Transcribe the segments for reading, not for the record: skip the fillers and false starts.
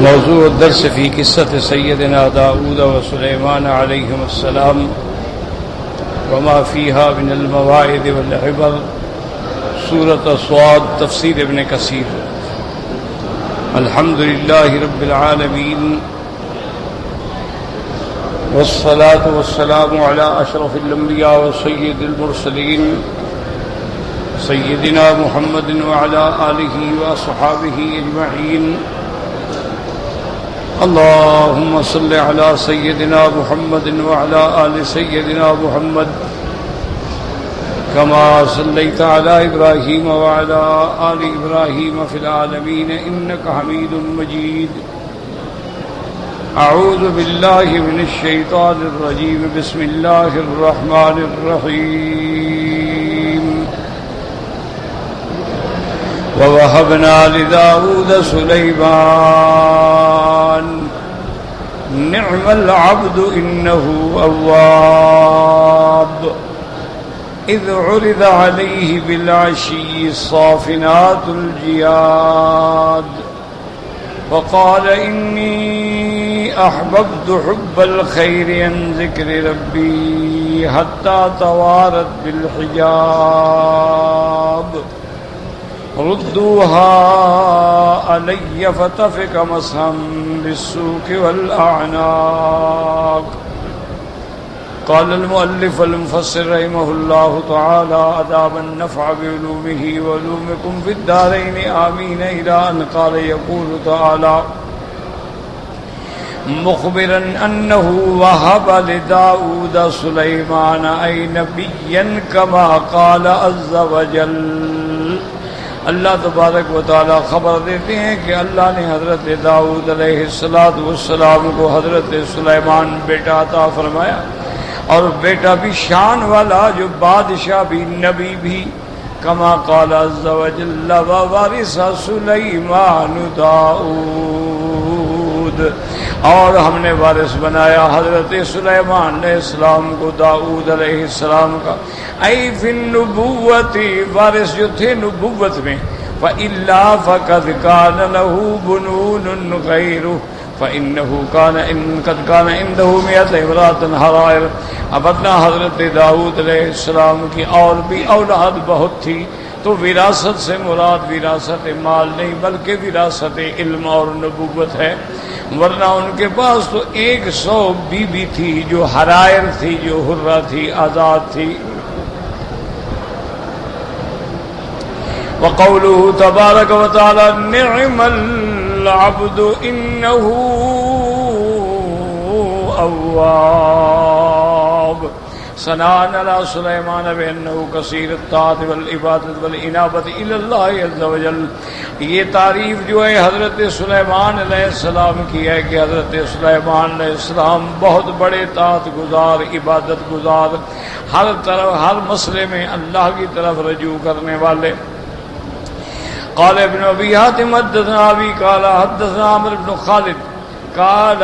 موضوع الدرس في قصة سيدنا داود وسليمان عليهم السلام وما فيها من المواعظ والعبر، سورة صاد، تفسير ابن كثير. الحمد لله رب العالمين، والصلاة والسلام على أشرف الأنبياء وسيد المرسلين سيدنا محمد وعلى آله وأصحابه أجمعين. اللهم صل على سيدنا محمد وعلى آل سيدنا محمد كما صليت على إبراهيم وعلى آل إبراهيم في العالمين إنك حميد مجيد. أعوذ بالله من الشيطان الرجيم. بسم الله الرحمن الرحيم. ووهبنا لداود سليمان نعم العبد إنه أواب إذ عرض عليه بالعشي الصافنات الجياد وقال إني أحببت حب الخير عن ذكر ربي حتى توارت بالحجاب ردوها علي فتفك مسحا بالسوق والأعناق. قال المؤلف المفسر رحمه الله تعالى أدام النفع بعلومه وعلومكم في الدارين آمين، إلى أن قال يقول تعالى مخبرا أنه وهب لداود سليمان أي نبيا كما قال عز وجل. اللہ تبارک و تعالی خبر دیتے ہیں کہ اللہ نے حضرت داؤد علیہ السلام کو حضرت سلیمان بیٹا عطا فرمایا، اور بیٹا بھی شان والا، جو بادشاہ بھی نبی بھی. کما قال عز وجل ووارث سلیمان داؤد، اور ہم نے وارث بنایا حضرت سلیمان علیہ السلام کو داؤد علیہ السلام کا. ای فی النبوۃ، وارث جو تھے نبوت میں. فإلا فقد كان له بنون غيره فإنه قد كان عنده 100 امرأة حرائر. اب اپنا حضرت داؤد علیہ السلام کی اور بھی اولاد بہت تھی، تو وراثت سے مراد وراثت مال نہیں بلکہ وراثت علم اور نبوت ہے. ورنہ ان کے پاس تو 100 بیوی تھی جو حرائر تھی، جو حرہ تھی، آزاد تھی. وقوله تبارك وتعالى نعم العبد إنه أواب. ثناء على سليمان بأنه كثير الطاعة والعبادة والإنابة إلى الله عز وجل. یہ تعریف جو ہے حضرت سلیمان علیہ السلام کی ہے کہ حضرت سلیمان علیہ السلام بہت بڑے طاعت گزار، عبادت گزار، ہر طرف ہر مسئلے میں اللہ کی طرف رجوع کرنے والے. قال ابن ابي حاتم حدثنا ابي قال حدثنا عمرو بن خالد قال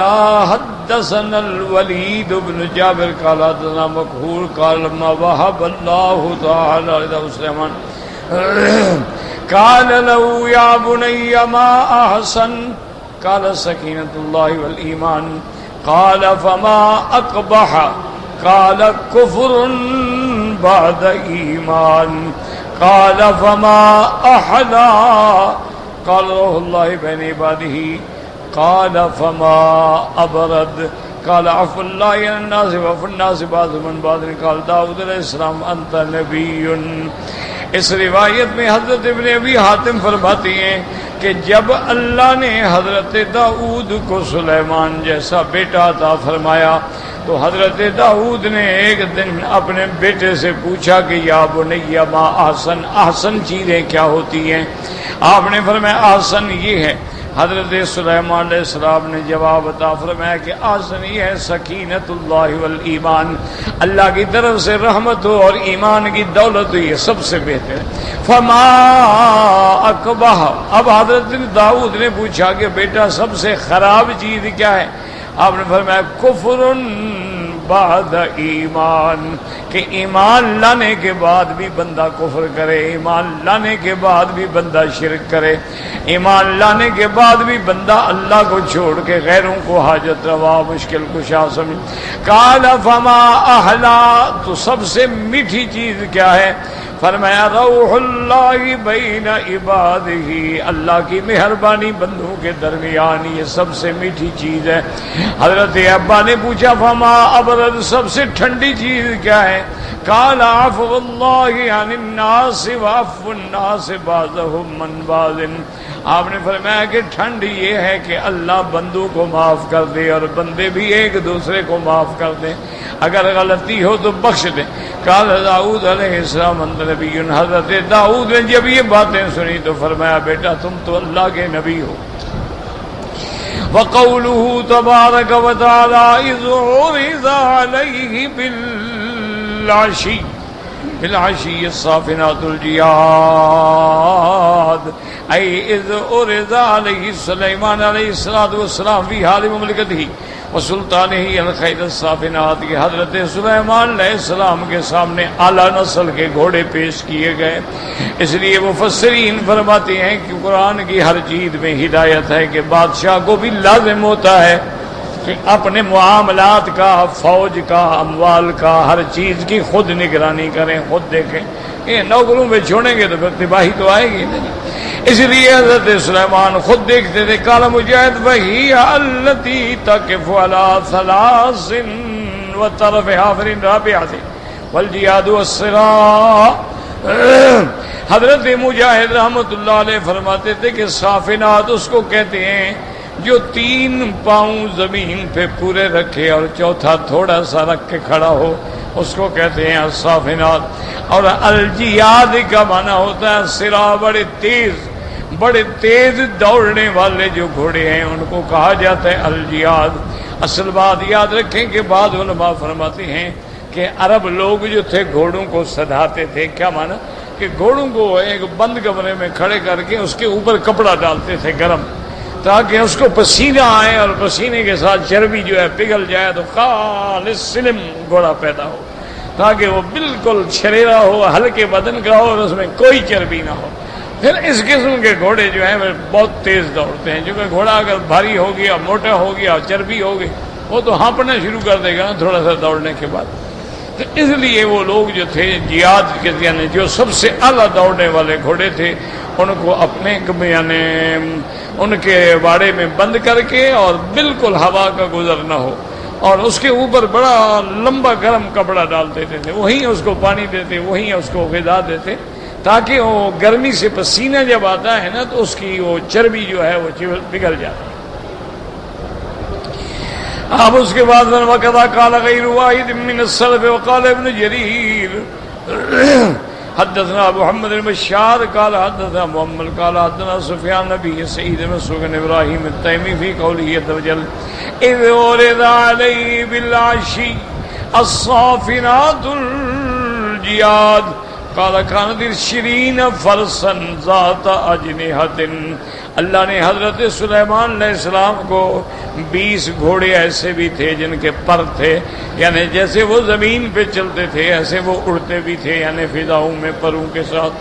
حدثنا الوليد بن جابر قال حدثنا مكحول قال لما وهب الله تعالى لسليمان قال له يا بني ما احسن قال سكينة الله والإيمان قال فما أقبح قال كفر بعد إيمان قال فما أحلى قال روح الله بين عباده قال فما أبرد قال عفو الله عن الناس وعفو الناس بعضهم عن بعض قال داود علیہ السلام أنت نبي. اس روایت میں حضرت ابن ابی حاتم فرماتی ہیں کہ جب اللہ نے حضرت داؤد کو سلیمان جیسا بیٹا عطا فرمایا تو حضرت داؤد نے ایک دن اپنے بیٹے سے پوچھا کہ یا بنی ما احسن، احسن چیزیں کیا ہوتی ہیں؟ آپ نے فرمایا احسن یہ ہے. حضرت سلیمان علیہ السلام نے جواب عطا فرمایا کہ احسن یہ ہے سکینت اللہ والایمان، اللہ کی طرف سے رحمت ہو اور ایمان کی دولت ہو، یہ سب سے بہتر ہے. فما اقبح، اب حضرت داؤد نے پوچھا کہ بیٹا سب سے خراب چیز کیا ہے؟ آپ نے فرمایا کفر بعد ایمان، کہ ایمان لانے کے بعد بھی بندہ کفر کرے، ایمان لانے کے بعد بھی بندہ شرک کرے، ایمان لانے کے بعد بھی بندہ اللہ کو چھوڑ کے غیروں کو حاجت روا مشکل کشا سمجھ۔ قال فما احلا، تو سب سے میٹھی چیز کیا ہے؟ فرمایا روح اللہ بین عبادہ، اللہ کی مہربانی بندوں کے درمیان، یہ سب سے میٹھی چیز ہے۔ حضرت ابا نے پوچھا فما ابرد، سب سے ٹھنڈی چیز کیا ہے؟ قال عفو اللہ عن الناس وعفو الناس بعضهم من بعض، آپ نے فرمایا کہ ٹھنڈ یہ ہے کہ اللہ بندوں کو معاف کر دے اور بندے بھی ایک دوسرے کو معاف کر دیں، اگر غلطی ہو تو بخش دیں۔ قال داؤد علیہ السلام انت نبی، حضرت داؤد نے جب یہ باتیں سنی تو فرمایا بیٹا تم تو اللہ کے نبی ہو۔ وقوله تبارک وتعالی اذ عرض علیہ بالعشی الصافنات الجیاد، ای اذ عرض علیہ سلیمان علیہ السلام فی حال مملکتہ وسلطانہ الخیل الصافنات، کہ حضرت سلیمان علیہ السلام کے سامنے اعلیٰ نسل کے گھوڑے پیش کیے گئے۔ اس لیے مفسرین فرماتے ہیں کہ قرآن کی ہر چیز میں ہدایت ہے کہ بادشاہ کو بھی لازم ہوتا ہے کہ اپنے معاملات کا، فوج کا، اموال کا، ہر چیز کی خود نگرانی کریں، خود دیکھیں۔ یہ نوکروں میں چھوڑیں گے تو پھر تباہی تو آئے گی نہیں، اس لیے حضرت سلیمان خود دیکھتے تھے۔ قال مجاہد وہی التی تقف علی ثلاث وطرف حافر رابعہ والجیاد والصراع، حضرت مجاہد رحمۃ اللہ علیہ فرماتے تھے کہ صافنات اس کو کہتے ہیں جو 3 پاؤں زمین پہ پورے رکھے اور چوتھا تھوڑا سا رکھ کے کھڑا ہو، اس کو کہتے ہیں الصافنات۔ اور الجیاد کا معنی ہوتا ہے سرا، بڑے تیز دوڑنے والے جو گھوڑے ہیں ان کو کہا جاتا ہے الجیاد۔ اصل بات یاد رکھیں کہ بعض علماء فرماتے ہیں کہ عرب لوگ جو تھے گھوڑوں کو سدھاتے تھے، کیا معنی کہ گھوڑوں کو ایک بند کمرے میں کھڑے کر کے اس کے اوپر کپڑا ڈالتے تھے گرم، تاکہ اس کو پسینہ آئے اور پسینے کے ساتھ چربی جو ہے پگھل جائے تو خالص سلم گھوڑا پیدا ہو، تاکہ وہ بالکل چھریرا ہو، ہلکے بدن کا ہو اور اس میں کوئی چربی نہ ہو۔ پھر اس قسم کے گھوڑے جو ہیں وہ بہت تیز دوڑتے ہیں، کیونکہ گھوڑا اگر بھاری ہو گیا، موٹا ہو گیا اور چربی ہو گئی وہ تو ہانپنا شروع کر دے گا نا تھوڑا سا دوڑنے کے بعد۔ تو اس لیے وہ لوگ جو تھے جیاد کے یعنی جو سب سے اعلیٰ دوڑنے والے گھوڑے تھے ان کو اپنے یعنی ان کے باڑے میں بند کر کے اور بالکل ہوا کا گزر نہ ہو، اور اس کے اوپر بڑا لمبا گرم کپڑا ڈال دیتے تھے، وہیں اس کو پانی دیتے، وہیں اس کو غذا دیتے، تاکہ وہ گرمی سے پسینہ جب آتا ہے نا تو اس کی وہ چربی جو ہے وہ پگھل جاتی ہے۔ اب اس کے بعد وَكَذَا قَالَ غَيْرُ وَاحِدٍ مِّنَ السَّلَفِ وَقَالَ ابن جرير حدثنا محمد بن بشار قال حدثنا محمد قال حدثنا سفيان نبي سعيد بن مسروق ابراهيم التيمي في قوله عز وجل اذ ورد عليه بالعشي الصافنات الجياد قال كانت 20 فرسا ذات اجنحة، اللہ نے حضرت سلیمان علیہ السلام کو 20 گھوڑے ایسے بھی تھے جن کے پر تھے، یعنی جیسے وہ زمین پہ چلتے تھے ایسے وہ اڑتے بھی تھے، یعنی فضاؤں میں پروں کے ساتھ۔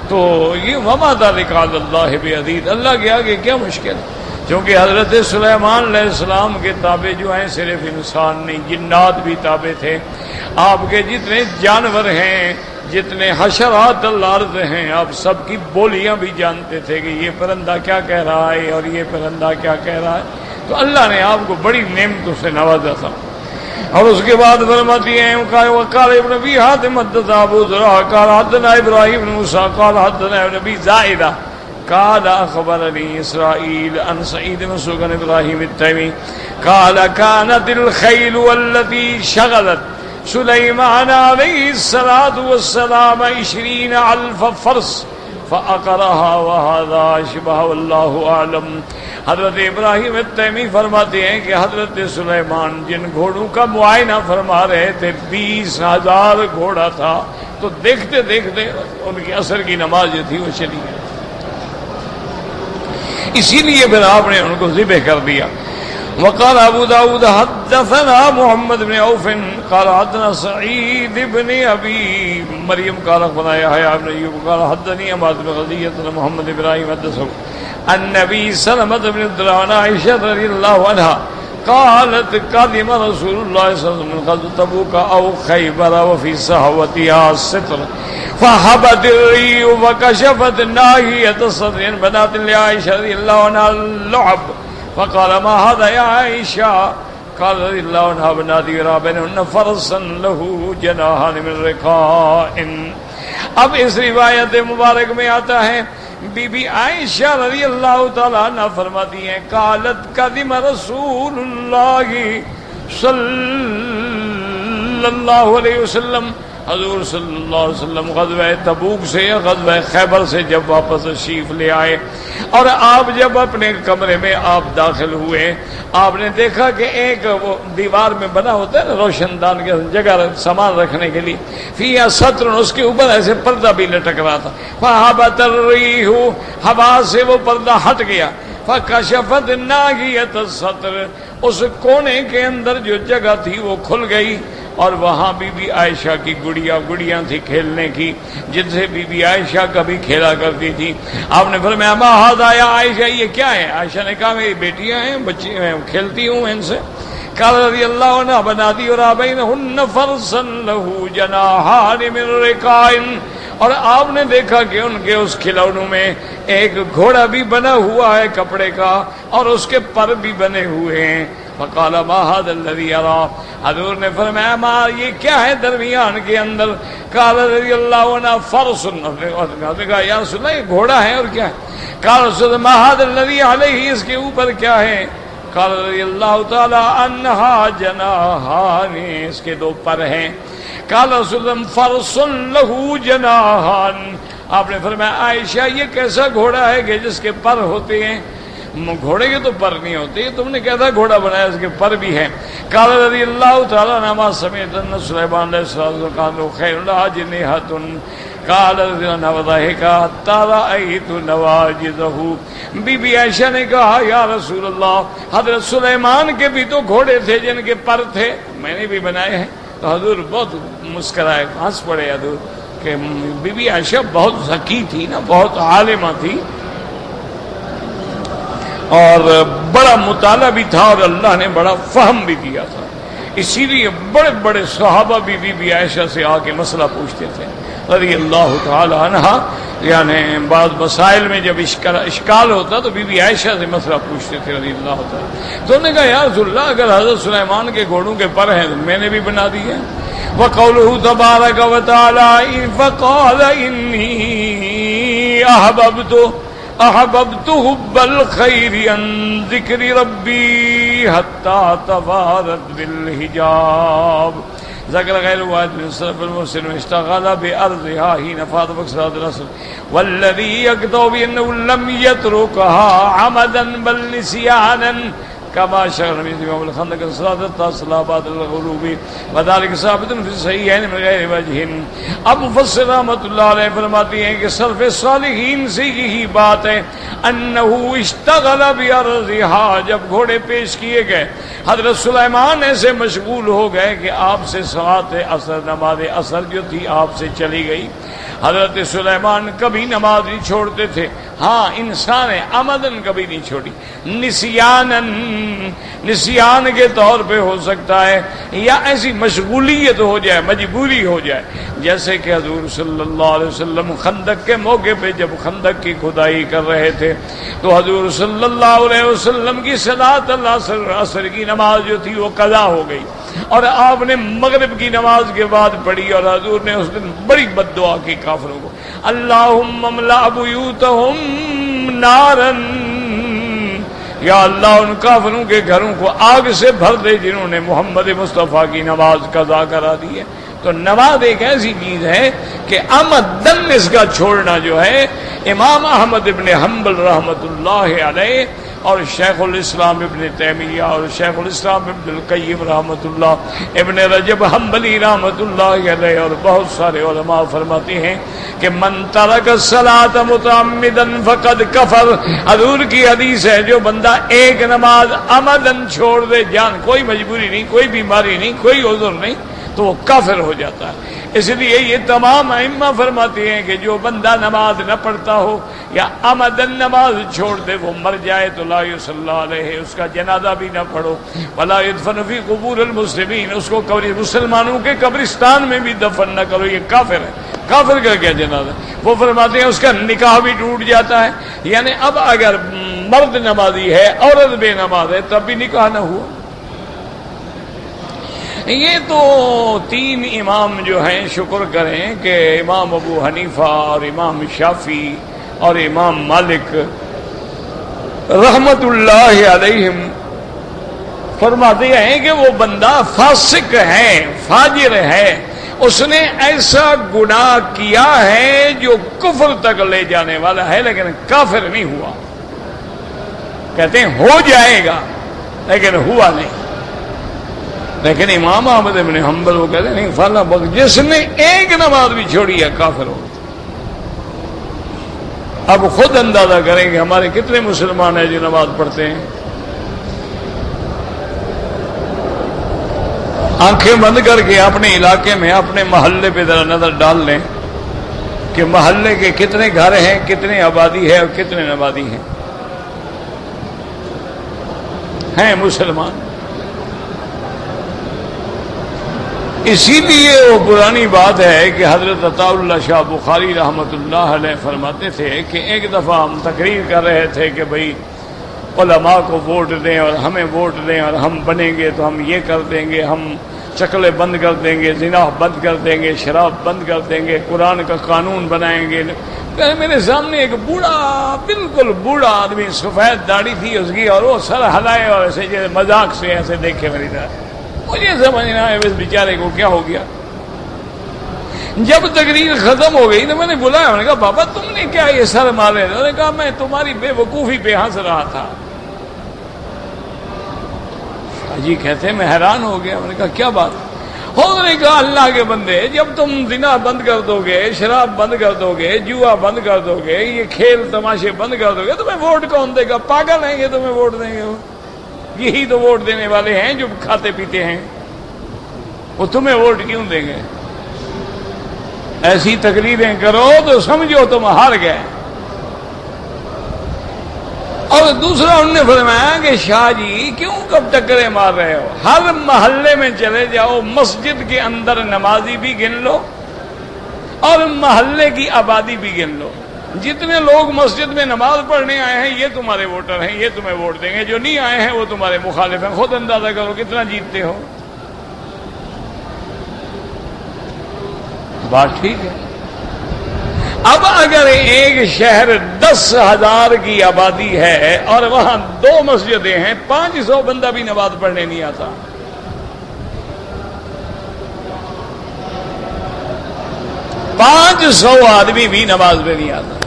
تو یہ وما ذلک علی اللہ بعزیز، اللہ کے آگے کیا مشکل، کیونکہ حضرت سلیمان علیہ السلام کے تابع جو ہیں صرف انسان نہیں جنات بھی تابع تھے، آپ کے جتنے جانور ہیں، جتنے حشرات الارض ہیں، آپ سب کی بولیاں بھی جانتے تھے کہ یہ پرندہ کیا کہہ رہا ہے اور یہ پرندہ کیا کہہ رہا ہے۔ تو اللہ نے آپ کو بڑی نعمتوں سے نوازا تھا۔ اور اس کے بعد فرماتی ہیں وقال ابن ابی حاتم حدثنا ابو زرع قال حدثنا ابراہیم بن موسیٰ قال حدثنا ابن ابی زائدہ قال اخبرني اسرائيل عن سعيد بن مسروق ابراہیم التیمی قال كانت الخيل التي شغلت سلیمان علیہ السلام 20,000 فرس فأقرها وهذا شبہ واللہ اعلم۔ حضرت ابراہیم التیمی فرماتے ہیں کہ حضرت سلیمان جن گھوڑوں کا معائنہ فرما رہے تھے 20,000 گھوڑا تھا، تو دیکھتے دیکھتے ان کی عصر کی نماز جو تھی وہ چلی گئی، اسی لیے پھر آپ نے ان کو ذبح کر دیا۔ وقال ابو داود حدثنا محمد بن عوف قال حدثنا سعيد بن ابي مريم قال اخبرنا يحيى بن ايوب قال حدثني عماد بن غزية محمد ابراهيم حدثه النبي سلمة بن الدراون عائشة رضي الله عنها قالت قدم رسول الله صلى الله عليه وسلم من غزوة تبوك او خيبر وفي صحوتها ستر فهبت الريح وكشفت ناحية صدر بنات لعائشة رضي الله عنها اللعب فقال ما هذا يا عائشة قال رضي الله عنها بناتي يرى بينهن فرسا له جناحان من رقاء. اب اس روایت مبارک میں آتا ہے بی بی عائشہ رضی اللہ تعالیٰ عنہ فرماتی ہیں قالت قدم رسول اللہ صلی اللہ علیہ وسلم حضور صلی اللہ علیہ وسلم غزوہ تبوک سے یا غزوہ خیبر سے جب واپس تشریف لے آئے اور آپ جب اپنے کمرے میں آپ داخل ہوئے آپ نے دیکھا کہ ایک وہ دیوار میں بنا ہوتا ہے نا روشن دان کے جگہ سامان رکھنے کے لیے فیہا ستر اس کے اوپر ایسے پردہ بھی لٹک رہا تھا فہبت الریح ہوا سے وہ پردہ ہٹ گیا فکشفت ناحیۃ الستر اس کونے کے اندر جو جگہ تھی وہ کھل گئی اور وہاں بی بی عائشہ کی گڑیاں تھی کھیلنے کی جن سے بی بی عائشہ کبھی کھیلا کرتی تھی. آپ نے فرمایا ما ھذا یا عائشہ یہ کیا ہے؟ عائشہ نے کہا میری بیٹیاں ہیں بچی میں کھیلتی ہوں ان سے. قال رضی اللہ عنہ بناتی اور بینہن فرسا لہ جناحان من رقاء اور آپ نے دیکھا کہ ان کے اس کھلونوں میں ایک گھوڑا بھی بنا ہوا ہے کپڑے کا اور اس کے پر بھی بنے ہوئے ہیں. فقال ما هذا الذي يرى حضور نے فرمایا ما یہ کیا ہے درمیان کے اندر؟ قال رضی اللہ عنہ فرس نے کہا یا رسول اللہ یہ گھوڑا ہے اور کیا ہے؟ قال رسول اللہ ما هذا الذي عليه اس کے اوپر کیا ہے؟ قال رضی اللہ تعالی عنہا جناحان اس کے دو پر ہیں. قال رسول اللہ فرس له جناحان آپ نے فرمایا عائشہ یہ کیسا گھوڑا ہے کہ جس کے پر ہوتے ہیں؟ گھوڑے کے تو پر نہیں ہوتے تم نے کہا تھا گھوڑا بنایا اس کے پر بھی ہیں. قال رضی اللہ تعالیٰ عنہ سمیت ان سلیمان علیہ السلام قالوا خیر الاجنحۃ قال رضی اللہ عنہ وضحک حتی رأیت نواجذہ بی بی عائشہ نے کہا یا رسول اللہ حضرت سلیمان کے بھی تو گھوڑے تھے جن کے پر تھے میں نے بھی بنائے ہیں. تو حضور بہت مسکرائے ہنس پڑے حضور کہ بی بی عائشہ بہت ذکی تھی نا بہت عالمہ تھی اور بڑا مطالعہ بھی تھا اور اللہ نے بڑا فہم بھی دیا تھا. اسی لیے بڑے بڑے صحابہ بھی بی بی عائشہ سے آ کے مسئلہ پوچھتے تھے رضی اللہ تعالی عنہ. یعنی بعض مسائل میں جب اشکال ہوتا تو بی بی عائشہ سے مسئلہ پوچھتے تھے رضی اللہ تعالی. تو انہوں نے کہا یا رسول اللہ اگر حضرت سلیمان کے گھوڑوں کے پر ہیں تو میں نے بھی بنا دیے. وقولہ تبارک و تعالی فقال انی احببت حب الخیر عن ذکر ربی حتی توارت بالحجاب. ذکر غیر واحد من صرف المحسن اشتغل بأرضها حين فات فقصرات الأصل والذي يقضى بأنه لم يتركها عمدا بل نسيانا كما شغل من يوم الخندق صلاة التصلى بعد الغروب وذلك ثابت في الصحيحين من غير وجه. اب مفسر رحمۃ اللہ علیہ فرماتی ہیں کہ سلف صالحین سے یہی بات ہے انه اشتغل بأرضها جب گھوڑے پیش کیے گئے حضرت سلیمان ایسے مشغول ہو گئے کہ آپ سے صلاۃ عصر نماز عصر جو تھی آپ سے چلی گئی. حضرت سلیمان کبھی نماز نہیں چھوڑتے تھے. ہاں انسان عمدن کبھی نہیں چھوڑی. نسیان کے طور پہ ہو سکتا ہے یا ایسی مشغولیت ہو جائے مجبوری ہو جائے جیسے کہ حضور صلی اللہ علیہ وسلم خندق کے موقع پہ جب خندق کی کھدائی کر رہے تھے تو حضور صلی اللہ علیہ وسلم کی صلاۃ العصر کی نماز جو تھی وہ قضا ہو گئی اور آپ نے مغرب کی نماز کے بعد پڑھی اور حضور نے اس دن بڑی بد دعا کی کافروں کو اللہم املأ بیوتہم نارا یا اللہ ان کافروں کے گھروں کو آگ سے بھر دے جنہوں نے محمد مصطفیٰ کی نماز قضا کرا دی ہے. تو نماز ایک ایسی چیز ہے کہ عمدن اس کا چھوڑنا جو ہے امام احمد ابن حنبل رحمۃ اللہ علیہ اور شیخ الاسلام ابن تیمیہ اور شیخ الاسلام ابن القیم رحمۃ اللہ، ابن رجب حنبلی رحمۃ اللہ علیہ اور بہت سارے علماء فرماتے ہیں کہ من ترک الصلاۃ متعمدا فقد کفر۔ حضور کی حدیث ہے جو بندہ ایک نماز عمدن چھوڑ دے، جان کوئی مجبوری نہیں، کوئی بیماری نہیں، کوئی عذر نہیں، تو وہ کافر ہو جاتا ہے۔ اس لیے یہ تمام ائمہ فرماتے ہیں کہ جو بندہ نماز نہ پڑھتا ہو یا عمدن نماز چھوڑ دے وہ مر جائے تو لا یصلی علیہ، اس کا جنازہ بھی نہ پڑھو، ولا یدفن فی قبور المسلمین، اس کو مسلمانوں کے قبرستان میں بھی دفن نہ کرو، یہ کافر ہے۔ کافر کا کیا جنازہ؟ وہ فرماتے ہیں اس کا نکاح بھی ٹوٹ جاتا ہے۔ یعنی اب اگر مرد نمازی ہے، عورت بے نماز ہے، تب بھی نکاح نہ ہوا۔ یہ تو تین امام جو ہیں، شکر کریں کہ امام ابو حنیفہ اور امام شافعی اور امام مالک رحمت اللہ علیہم فرماتے ہیں کہ وہ بندہ فاسق ہے، فاجر ہے، اس نے ایسا گناہ کیا ہے جو کفر تک لے جانے والا ہے، لیکن کافر نہیں ہوا۔ کہتے ہیں ہو جائے گا لیکن ہوا نہیں۔ لیکن امام احمد بن حنبل وہ کہتے ہیں نہیں، فلاں وقت جس نے ایک نماز بھی چھوڑی ہے کافر ہو۔ اب خود اندازہ کریں کہ ہمارے کتنے مسلمان ہیں جو نماز پڑھتے ہیں۔ آنکھیں بند کر کے اپنے علاقے میں، اپنے محلے پہ ذرا نظر ڈال لیں کہ محلے کے کتنے گھر ہیں، کتنے آبادی ہے اور کتنے نمازی ہیں مسلمان۔ اسی لیے وہ پرانی بات ہے کہ حضرت عطاء اللہ شاہ بخاری رحمۃ اللہ علیہ فرماتے تھے کہ ایک دفعہ ہم تقریر کر رہے تھے کہ بھئی علماء کو ووٹ دیں اور ہمیں ووٹ دیں اور ہم بنیں گے تو ہم یہ کر دیں گے، ہم چکلے بند کر دیں گے، زنا بند کر دیں گے، شراب بند کر دیں گے، قرآن کا قانون بنائیں گے۔ میرے سامنے ایک بوڑھا، بالکل بوڑھا آدمی، سفید داڑھی تھی اس کی، اور وہ سر ہلائے اور ایسے جیسے مذاق سے ایسے دیکھے میری طرف۔ مجھے سمجھ نہ آئے اس بیچارے کو کیا ہو گیا۔ جب تقریر ختم ہو گئی تو میں نے بلایا، میں نے کہا بابا تم نے کیا یہ سر مارے؟ انہوں نے کہا میں تمہاری بے وقوفی پہ ہنس رہا تھا۔ جی کہتے میں حیران ہو گیا، میں نے کہا کیا بات؟ انہوں نے کہا اللہ کے بندے، جب تم زنا بند کر دو گے، شراب بند کر دو گے، جوا بند کر دو گے، یہ کھیل تماشے بند کر دو گے، تمہیں ووٹ کون دے گا؟ پاگل ہیں یہ تمہیں ووٹ دیں گے؟ یہی تو ووٹ دینے والے ہیں جو کھاتے پیتے ہیں، وہ تمہیں ووٹ کیوں دیں گے؟ ایسی تقریریں کرو تو سمجھو تم ہار گئے۔ اور دوسرا انہوں نے فرمایا کہ شاہ جی کیوں کب ٹکرے مار رہے ہو؟ ہر محلے میں چلے جاؤ، مسجد کے اندر نمازی بھی گن لو اور محلے کی آبادی بھی گن لو، جتنے لوگ مسجد میں نماز پڑھنے آئے ہیں یہ تمہارے ووٹر ہیں، یہ تمہیں ووٹ دیں گے، جو نہیں آئے ہیں وہ تمہارے مخالف ہیں۔ خود اندازہ کرو کتنا جیتتے ہو۔ بات ٹھیک ہے؟ اب اگر ایک شہر 10,000 کی آبادی ہے اور وہاں 2 مسجدیں ہیں، 500 بندہ بھی نماز پڑھنے نہیں آتا، 500 آدمی بھی نماز میں نہیں آتا۔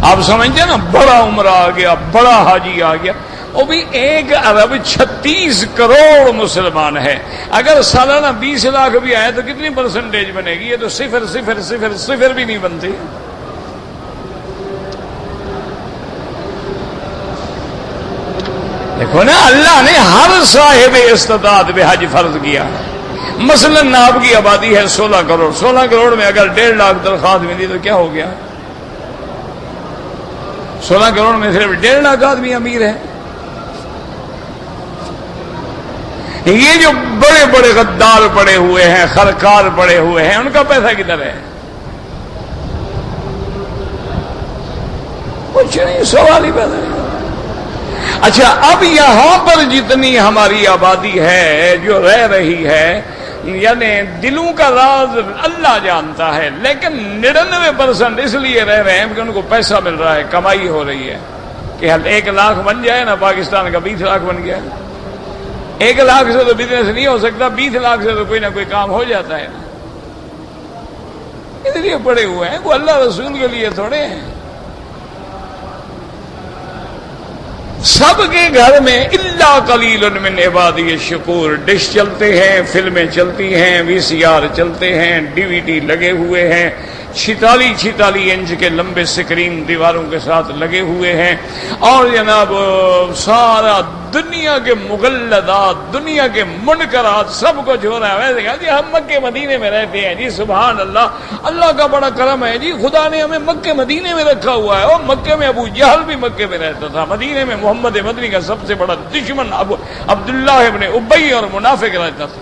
آپ سمجھتے نا، بڑا عمرہ آ گیا، بڑا حاجی آ گیا، وہ بھی 1 ارب 36 کروڑ مسلمان ہے۔ اگر سالانہ 20 لاکھ بھی آئے تو کتنی پرسنٹیج بنے گی؟ یہ تو 0.000 بھی نہیں بنتی۔ دیکھو نا، اللہ نے ہر صاحب استطاعت پہ حج فرض کیا۔ مثلاً آپ کی آبادی ہے 16 کروڑ، 16 کروڑ میں اگر 1.5 لاکھ درخواست ملی تو کیا ہو گیا؟ 16 کروڑ میں صرف 1.5 لاکھ آدمی امیر ہیں۔ یہ جو بڑے بڑے غدار پڑے ہوئے ہیں، خرکار پڑے ہوئے ہیں، ان کا پیسہ کدھر ہے؟ کچھ نہیں، سوال ہی پیدا نہیں۔ اچھا، اب یہاں پر جتنی ہماری آبادی ہے جو رہ رہی ہے، یعنی دلوں کا راز اللہ جانتا ہے، لیکن 99% اس لیے رہ رہے ہیں کہ ان کو پیسہ مل رہا ہے، کمائی ہو رہی ہے۔ کہ 1 لاکھ بن جائے نا، پاکستان کا 20 لاکھ بن گیا۔ 1 لاکھ سے تو بزنس نہیں ہو سکتا، 20 لاکھ سے تو کوئی نہ کوئی کام ہو جاتا ہے نا۔ اس لیے پڑے ہوئے ہیں، وہ اللہ رسول کے لیے تھوڑے ہیں۔ سب کے گھر میں الا قلیل من عبادی الشکور ڈش چلتے ہیں، فلمیں چلتی ہیں، وی سی آر چلتے ہیں، ڈی وی ڈی لگے ہوئے ہیں، 46 انچ کے لمبے سکرین دیواروں کے ساتھ لگے ہوئے ہیں، اور جناب سارا دنیا کے مغلدات، دنیا کے منکرات سب کچھ ہو رہا ہے۔ ویسے کہا جی ہم مکے مدینے میں رہتے ہیں جی، سبحان اللہ، اللہ کا بڑا کرم ہے جی، خدا نے ہمیں مکے مدینے میں رکھا ہوا ہے۔ اور مکے میں ابو جہل بھی مکے میں رہتا تھا، مدینے میں محمد مدنی کا سب سے بڑا دشمن عبداللہ ابن ابی اور منافق رہتا تھا۔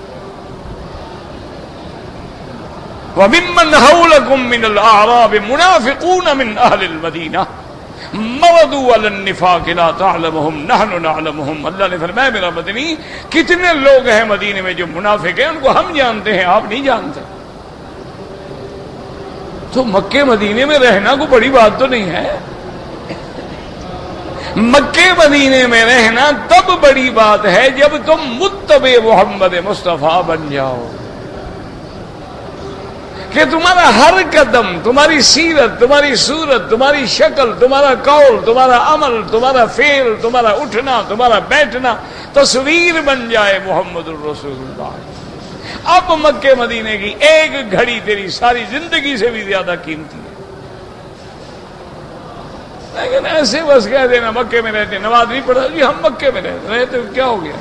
وَمِمَّنْ حَوْلَكُمْ مِنَ الْأَعْرَابِ مُنَافِقُونَ مِنْ أَهْلِ الْمَدِينَةِ مَرَدُوا عَلَى النِّفَاقِ لَا تَعْلَمُهُمْ نَحْنُ نَعْلَمُهُم۔ اللہ نے فرمایا میرا مدنی کتنے لوگ ہیں مدینے میں جو منافق ہیں، ان کو ہم جانتے ہیں، آپ نہیں جانتے۔ تو مکے مدینے میں رہنا کوئی بڑی بات تو نہیں ہے۔ مکے مدینے میں رہنا تب بڑی بات ہے جب تم متبع محمد مصطفیٰ بن جاؤ، کہ تمہارا ہر قدم، تمہاری سیرت، تمہاری صورت، تمہاری شکل، تمہارا قول، تمہارا عمل، تمہارا فعل، تمہارا اٹھنا، تمہارا بیٹھنا تصویر بن جائے محمد الرسول اللہ۔ اب مکے مدینے کی ایک گھڑی تیری ساری زندگی سے بھی زیادہ قیمتی ہے۔ لیکن ایسے بس کہہ دینا مکے میں رہتے، نماز نہیں پڑھا جی ہم مکے میں رہتے، کیا ہو گیا؟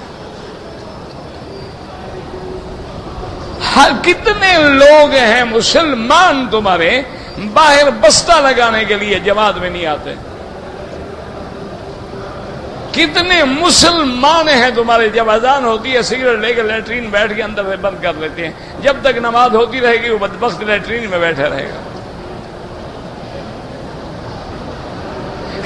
کتنے لوگ ہیں مسلمان تمہارے باہر بستہ لگانے کے لیے جماعت میں نہیں آتے؟ کتنے مسلمان ہیں تمہارے جب اذان ہوتی ہے سگریٹ لے کے لیٹرین بیٹھ کے اندر سے بند کر لیتے ہیں، جب تک نماز ہوتی رہے گی وہ بدبخت لیٹرین میں بیٹھا رہے گا۔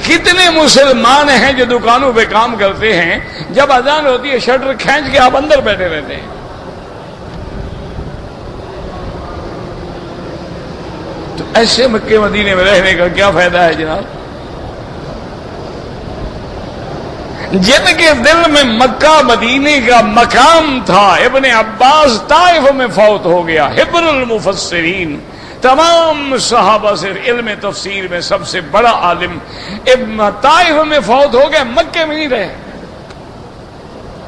کتنے مسلمان ہیں جو دکانوں پہ کام کرتے ہیں، جب اذان ہوتی ہے شٹر کھینچ کے آپ اندر بیٹھے رہتے ہیں۔ تو ایسے مکے مدینے میں رہنے کا کیا فائدہ ہے جناب؟ جن کے دل میں مکہ مدینے کا مقام تھا، ابن عباس طائف میں فوت ہو گیا، حبر المفسرین، تمام صحابہ سے علم تفسیر میں سب سے بڑا عالم، ابن طائف میں فوت ہو گیا، مکے میں نہیں رہے۔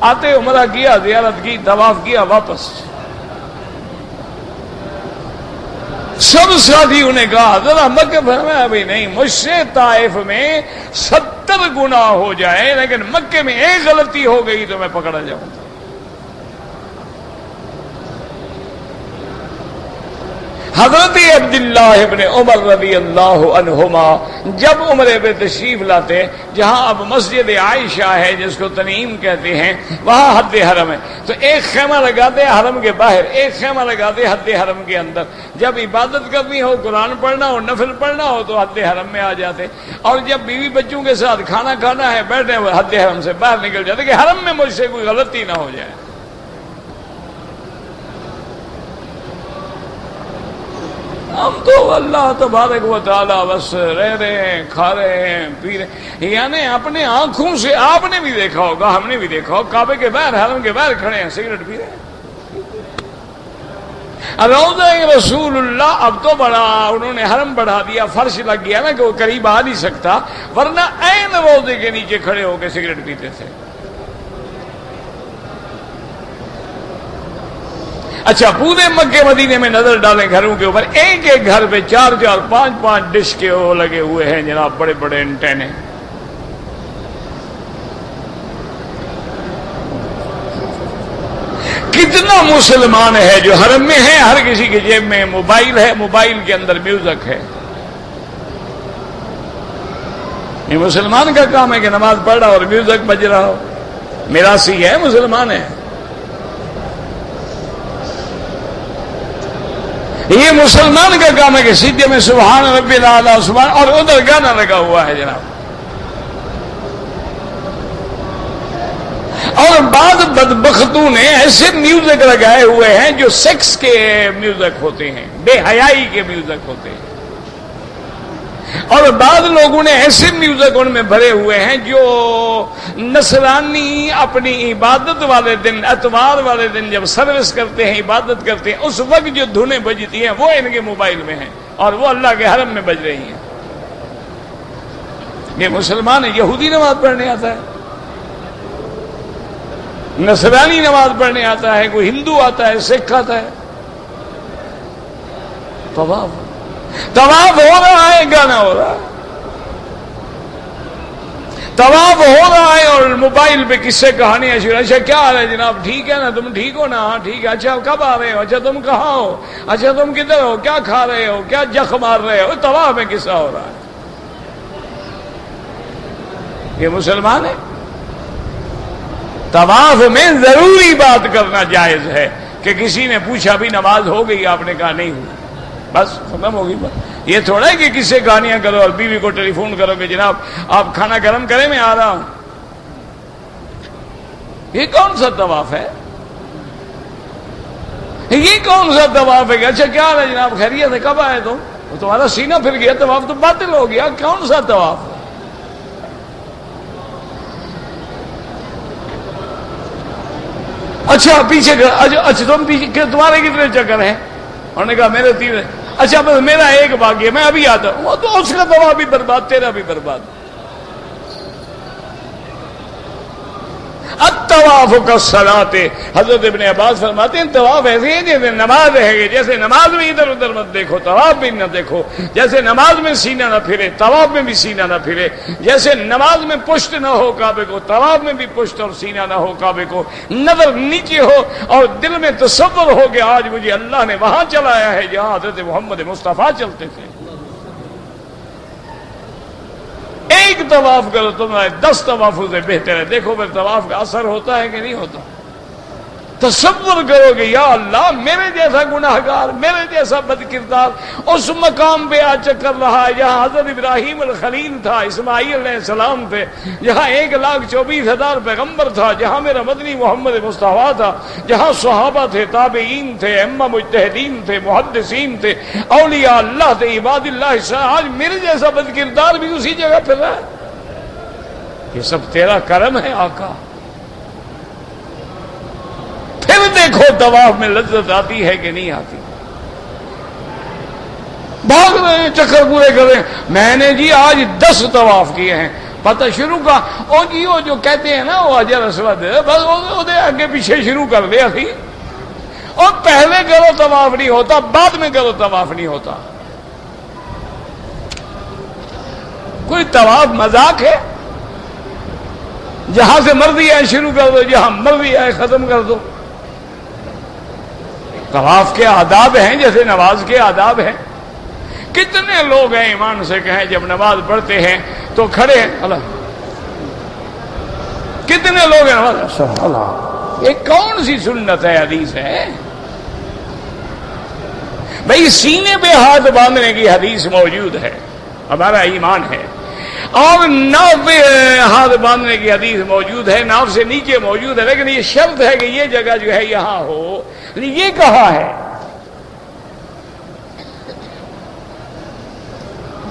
آتے عمرہ کیا، زیارت کی، طواف کیا، واپس۔ سب ساتھیوں نے کہا ذرا مکہ میں، ابھی نہیں، مجھ سے طائف میں 70 گناہ ہو جائے لیکن مکے میں ایک غلطی ہو گئی تو میں پکڑا جاؤں گا۔ حضرت عبداللہ ابن عمر رضی اللہ عنہما جب عمرے پہ تشریف لاتے، جہاں اب مسجد عائشہ ہے جس کو تنعیم کہتے ہیں، وہاں حد حرم ہے، تو ایک خیمہ لگاتے حرم کے باہر، ایک خیمہ لگاتے حد حرم کے اندر۔ جب عبادت کرنی ہو، قرآن پڑھنا ہو، نفل پڑھنا ہو تو حد حرم میں آ جاتے، اور جب بیوی بچوں کے ساتھ کھانا کھانا ہے بیٹھے وہ حد حرم سے باہر نکل جاتے کہ حرم میں مجھ سے کوئی غلطی نہ ہو جائے۔ ہم تو اللہ تبارک و تعالیٰ بس رہ رہے ہیں، کھا رہے ہیں، پی رہے ہیں، یعنی اپنے آنکھوں سے آپ نے بھی دیکھا ہوگا، ہم نے بھی دیکھا ہوگا، کعبے کے باہر، حرم کے باہر کھڑے ہیں، سگریٹ پی رہے ہیں۔ روضہ رسول اللہ اب تو بڑا انہوں نے حرم بڑھا دیا، فرش لگ گیا نا کہ وہ قریب آ نہیں سکتا، ورنہ عین روضے کے نیچے کھڑے ہو کے سگریٹ پیتے تھے۔ اچھا، پورے مکے مدینے میں نظر ڈالیں گھروں کے اوپر، ایک ایک گھر پہ 4 5 ڈش کے وہ لگے ہوئے ہیں جناب، بڑے بڑے انٹینے۔ کتنا مسلمان ہے جو حرم میں ہے، ہر کسی کے جیب میں موبائل ہے، موبائل کے اندر میوزک ہے۔ یہ مسلمان کا کام ہے کہ نماز پڑھ رہا اور میوزک بج رہا ہو؟ میراثی ہے، مسلمان ہے۔ یہ مسلمان کا کام ہے کہ سیدھے میں سبحان ربی الاعلیٰ سبحان، اور ادھر گانا لگا ہوا ہے جناب۔ اور بعض بدبختوں نے ایسے میوزک لگائے ہوئے ہیں جو سیکس کے میوزک ہوتے ہیں، بے حیائی کے میوزک ہوتے ہیں، اور بعض لوگوں نے ایسے میوزک ان میں بھرے ہوئے ہیں جو نصرانی اپنی عبادت والے دن، اتوار والے دن جب سروس کرتے ہیں، عبادت کرتے ہیں، اس وقت جو دھنیں بجتی ہیں وہ ان کے موبائل میں ہیں اور وہ اللہ کے حرم میں بج رہی ہیں۔ یہ مسلمان ہے، یہودی نماز پڑھنے آتا ہے۔ نصرانی نماز پڑھنے آتا ہے، کوئی ہندو آتا ہے، سکھ آتا ہے، طواف ہو رہا ہے، گانا ہو رہا ہے، طواف ہو رہا ہے اور موبائل پہ قصے کہانیاں شروع. اچھا کیا حال ہے جناب، ٹھیک ہے نا، تم ٹھیک ہو نا، ہاں ٹھیک ہے. اچھا کب آ رہے ہو، اچھا تم کہاں ہو، اچھا تم کدھر ہو، کیا کھا رہے ہو، کیا جخ مار رہے ہو. طواف میں قصہ ہو رہا ہے. یہ مسلمان ہے؟ طواف میں ضروری بات کرنا جائز ہے کہ کسی نے پوچھا بھی نماز ہو گئی، آپ نے کہا نہیں ہوئی، بس ختم ہو گئی بات. یہ تھوڑا ہے کہ کس سے کہانیاں کرو اور بیوی کو ٹیلی فون کرو کہ جناب آپ کھانا گرم کریں میں آ رہا ہوں. یہ کون سا طواف ہے؟ یہ کون سا طواف ہے؟ اچھا کیا ہے جناب، خیریت ہے، کب آئے تم؟ تمہارا سینہ پھر گیا، طواف تو باطل ہو گیا. کون سا طواف ہے؟ اچھا پیچھے اچھا تم پیچھے، تمہارے کتنے چکر ہیں؟ انہوں نے کہا میرے 3. اچھا بس میرا ایک باقی ہے، میں ابھی آتا ہوں. وہ تو اس کا طواف بھی برباد، تیرا بھی برباد. الطواف کالصلاۃ. حضرت ابن عباس فرماتے ہیں طواف ایسے ہے جیسے نماز ہے گی. جیسے نماز میں ادھر ادھر مت دیکھو، طواف بھی نہ دیکھو. جیسے نماز میں سینہ نہ پھرے، طواف میں بھی سینہ نہ پھرے. جیسے نماز میں پشت نہ ہو کعبے کو، طواف میں بھی پشت اور سینہ نہ ہو کعبے کو. نظر نیچے ہو اور دل میں تصور ہو کہ آج مجھے اللہ نے وہاں چلایا ہے جہاں حضرت محمد مصطفیٰ چلتے تھے. ایک طواف کرو تمہارے 10 طوافوں سے بہتر ہے. دیکھو پھر طواف کا اثر ہوتا ہے کہ نہیں ہوتا. تصور کرو کہ یا اللہ میرے جیسا گناہگار، میرے جیسا بد کردار اس مقام پہ آ چکر رہا ہے جہاں حضرت ابراہیم الخلیل تھا، اسماعیل علیہ السلام تھے، جہاں 1,24,000 پیغمبر تھا، جہاں میرا مدنی محمد مصطفیٰ تھا، جہاں صحابہ تھے، تابعین تھے، ائمہ مجتہدین تھے، محدثین تھے، اولیاء اللہ تھے، عباد اللہ. آج میرے جیسا بد کردار بھی اسی جگہ پہ رہا ہے. یہ سب تیرا کرم ہے آقا. پھر دیکھو طواف میں لذت آتی ہے کہ نہیں آتی. بھاگ رہے ہیں، چکر پورے کر رہے ہیں. میں نے جی آج 10 طواف کیے ہیں. پتہ شروع کا او جی وہ جو کہتے ہیں نا وہ حجر اسود، بس وہ آگے پیچھے شروع کر دیا تھی. اور پہلے کرو طواف نہیں ہوتا، بعد میں کرو طواف نہیں ہوتا. کوئی طواف مذاق ہے؟ جہاں سے مرضی آئے شروع کر دو، جہاں مرضی آئے ختم کر دو. طواف کے آداب ہیں جیسے نماز کے آداب ہیں. کتنے لوگ ہیں ایمان سے کہیں جب نماز پڑھتے ہیں تو کھڑے ہیں اللہ، کتنے لوگ ہیں نماز اللہ. یہ کون سی سنت ہے، حدیث ہے؟ بھئی سینے پہ ہاتھ باندھنے کی حدیث موجود ہے، ہمارا ایمان ہے. اور ناف پہ ہاتھ باندھنے کی حدیث موجود ہے، ناف سے نیچے موجود ہے. لیکن یہ شرط ہے کہ یہ جگہ جو ہے یہاں ہو. یہ کہاں ہے؟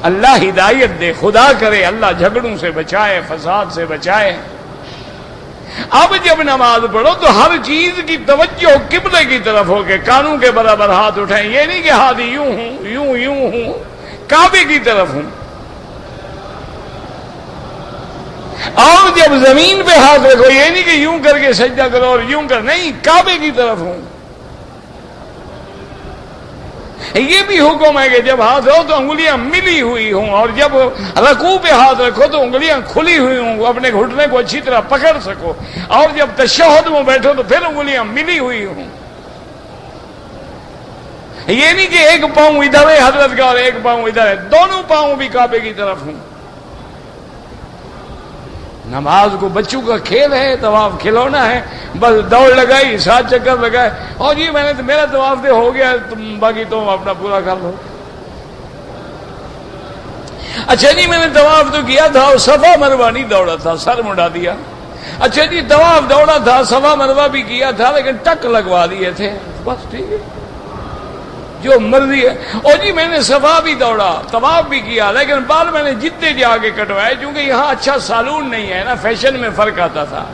اللہ ہدایت دے، خدا کرے اللہ جھگڑوں سے بچائے، فساد سے بچائے. اب جب نماز پڑھو تو ہر چیز کی توجہ قبلے کی طرف ہو کے کانوں کے برابر ہاتھ اٹھائیں. یہ نہیں کہ ہاتھ یوں ہوں یوں ہوں، کعبے کی طرف ہوں. اور جب زمین پہ ہاتھ رکھو یہ نہیں کہ یوں کر کے سجدہ کرو اور یوں کر، نہیں، کعبے کی طرف ہوں. یہ بھی حکم ہے کہ جب ہاتھ ہو تو انگلیاں ملی ہوئی ہوں، اور جب رکوع پہ ہاتھ رکھو تو انگلیاں کھلی ہوئی ہوں، اپنے گھٹنے کو اچھی طرح پکڑ سکو. اور جب تشہد میں بیٹھو تو پھر انگلیاں ملی ہوئی ہوں. یہ نہیں کہ ایک پاؤں ادھر ہے حضرت کا اور ایک پاؤں ادھر ہے، دونوں پاؤں بھی کعبے کی طرف ہوں. نماز کو بچوں کا کھیل ہے، طواف کھلونا ہے. بس دوڑ لگائی، 7 چکر لگائے اور جی میں نے میرا طواف دے ہو گیا، تم باقی تم اپنا پورا کر لو. اچھا جی میں نے طواف تو کیا تھا اور صفا مروہ نہیں دوڑا تھا، سر مڑا دیا. اچھا جی طواف دوڑا تھا، صفا مروہ بھی کیا تھا لیکن ٹک لگوا دیے تھے. بس ٹھیک ہے، جو مرضی ہے. اور جی میں نے صفا بھی دوڑا، طواف بھی کیا، لیکن بال میں نے جدے جا کے کٹوائے کیونکہ یہاں اچھا سالون نہیں ہے نا، فیشن میں فرق آتا تھا.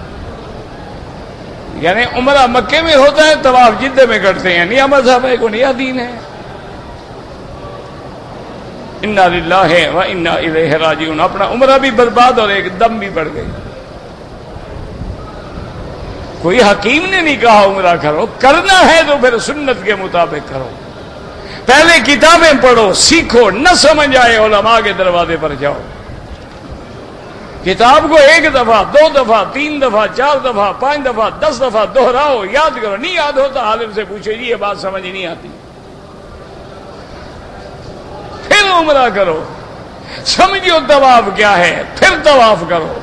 یعنی عمرہ مکے میں ہوتا ہے، طواف جدے میں کرتے ہیں. نیا مذہب ہے، کو نیا دین ہے. انا للہ و انا الیہ راجعون. اپنا عمرہ بھی برباد اور ایک دم بھی بڑھ گئی. کوئی حکیم نے نہیں کہا عمرہ کرو، کرنا ہے تو پھر سنت کے مطابق کرو، پہلے کتابیں پڑھو، سیکھو، نہ سمجھ آئے علماء کے دروازے پر جاؤ، کتاب کو 1 دفعہ 2 دفعہ 3 دفعہ 4 دفعہ 5 دفعہ 10 دفعہ دہراؤ، یاد کرو، نہیں یاد ہوتا عالم سے پوچھو جی یہ بات سمجھ نہیں آتی، پھر عمرہ کرو، سمجھو طواف کیا ہے، پھر طواف کرو،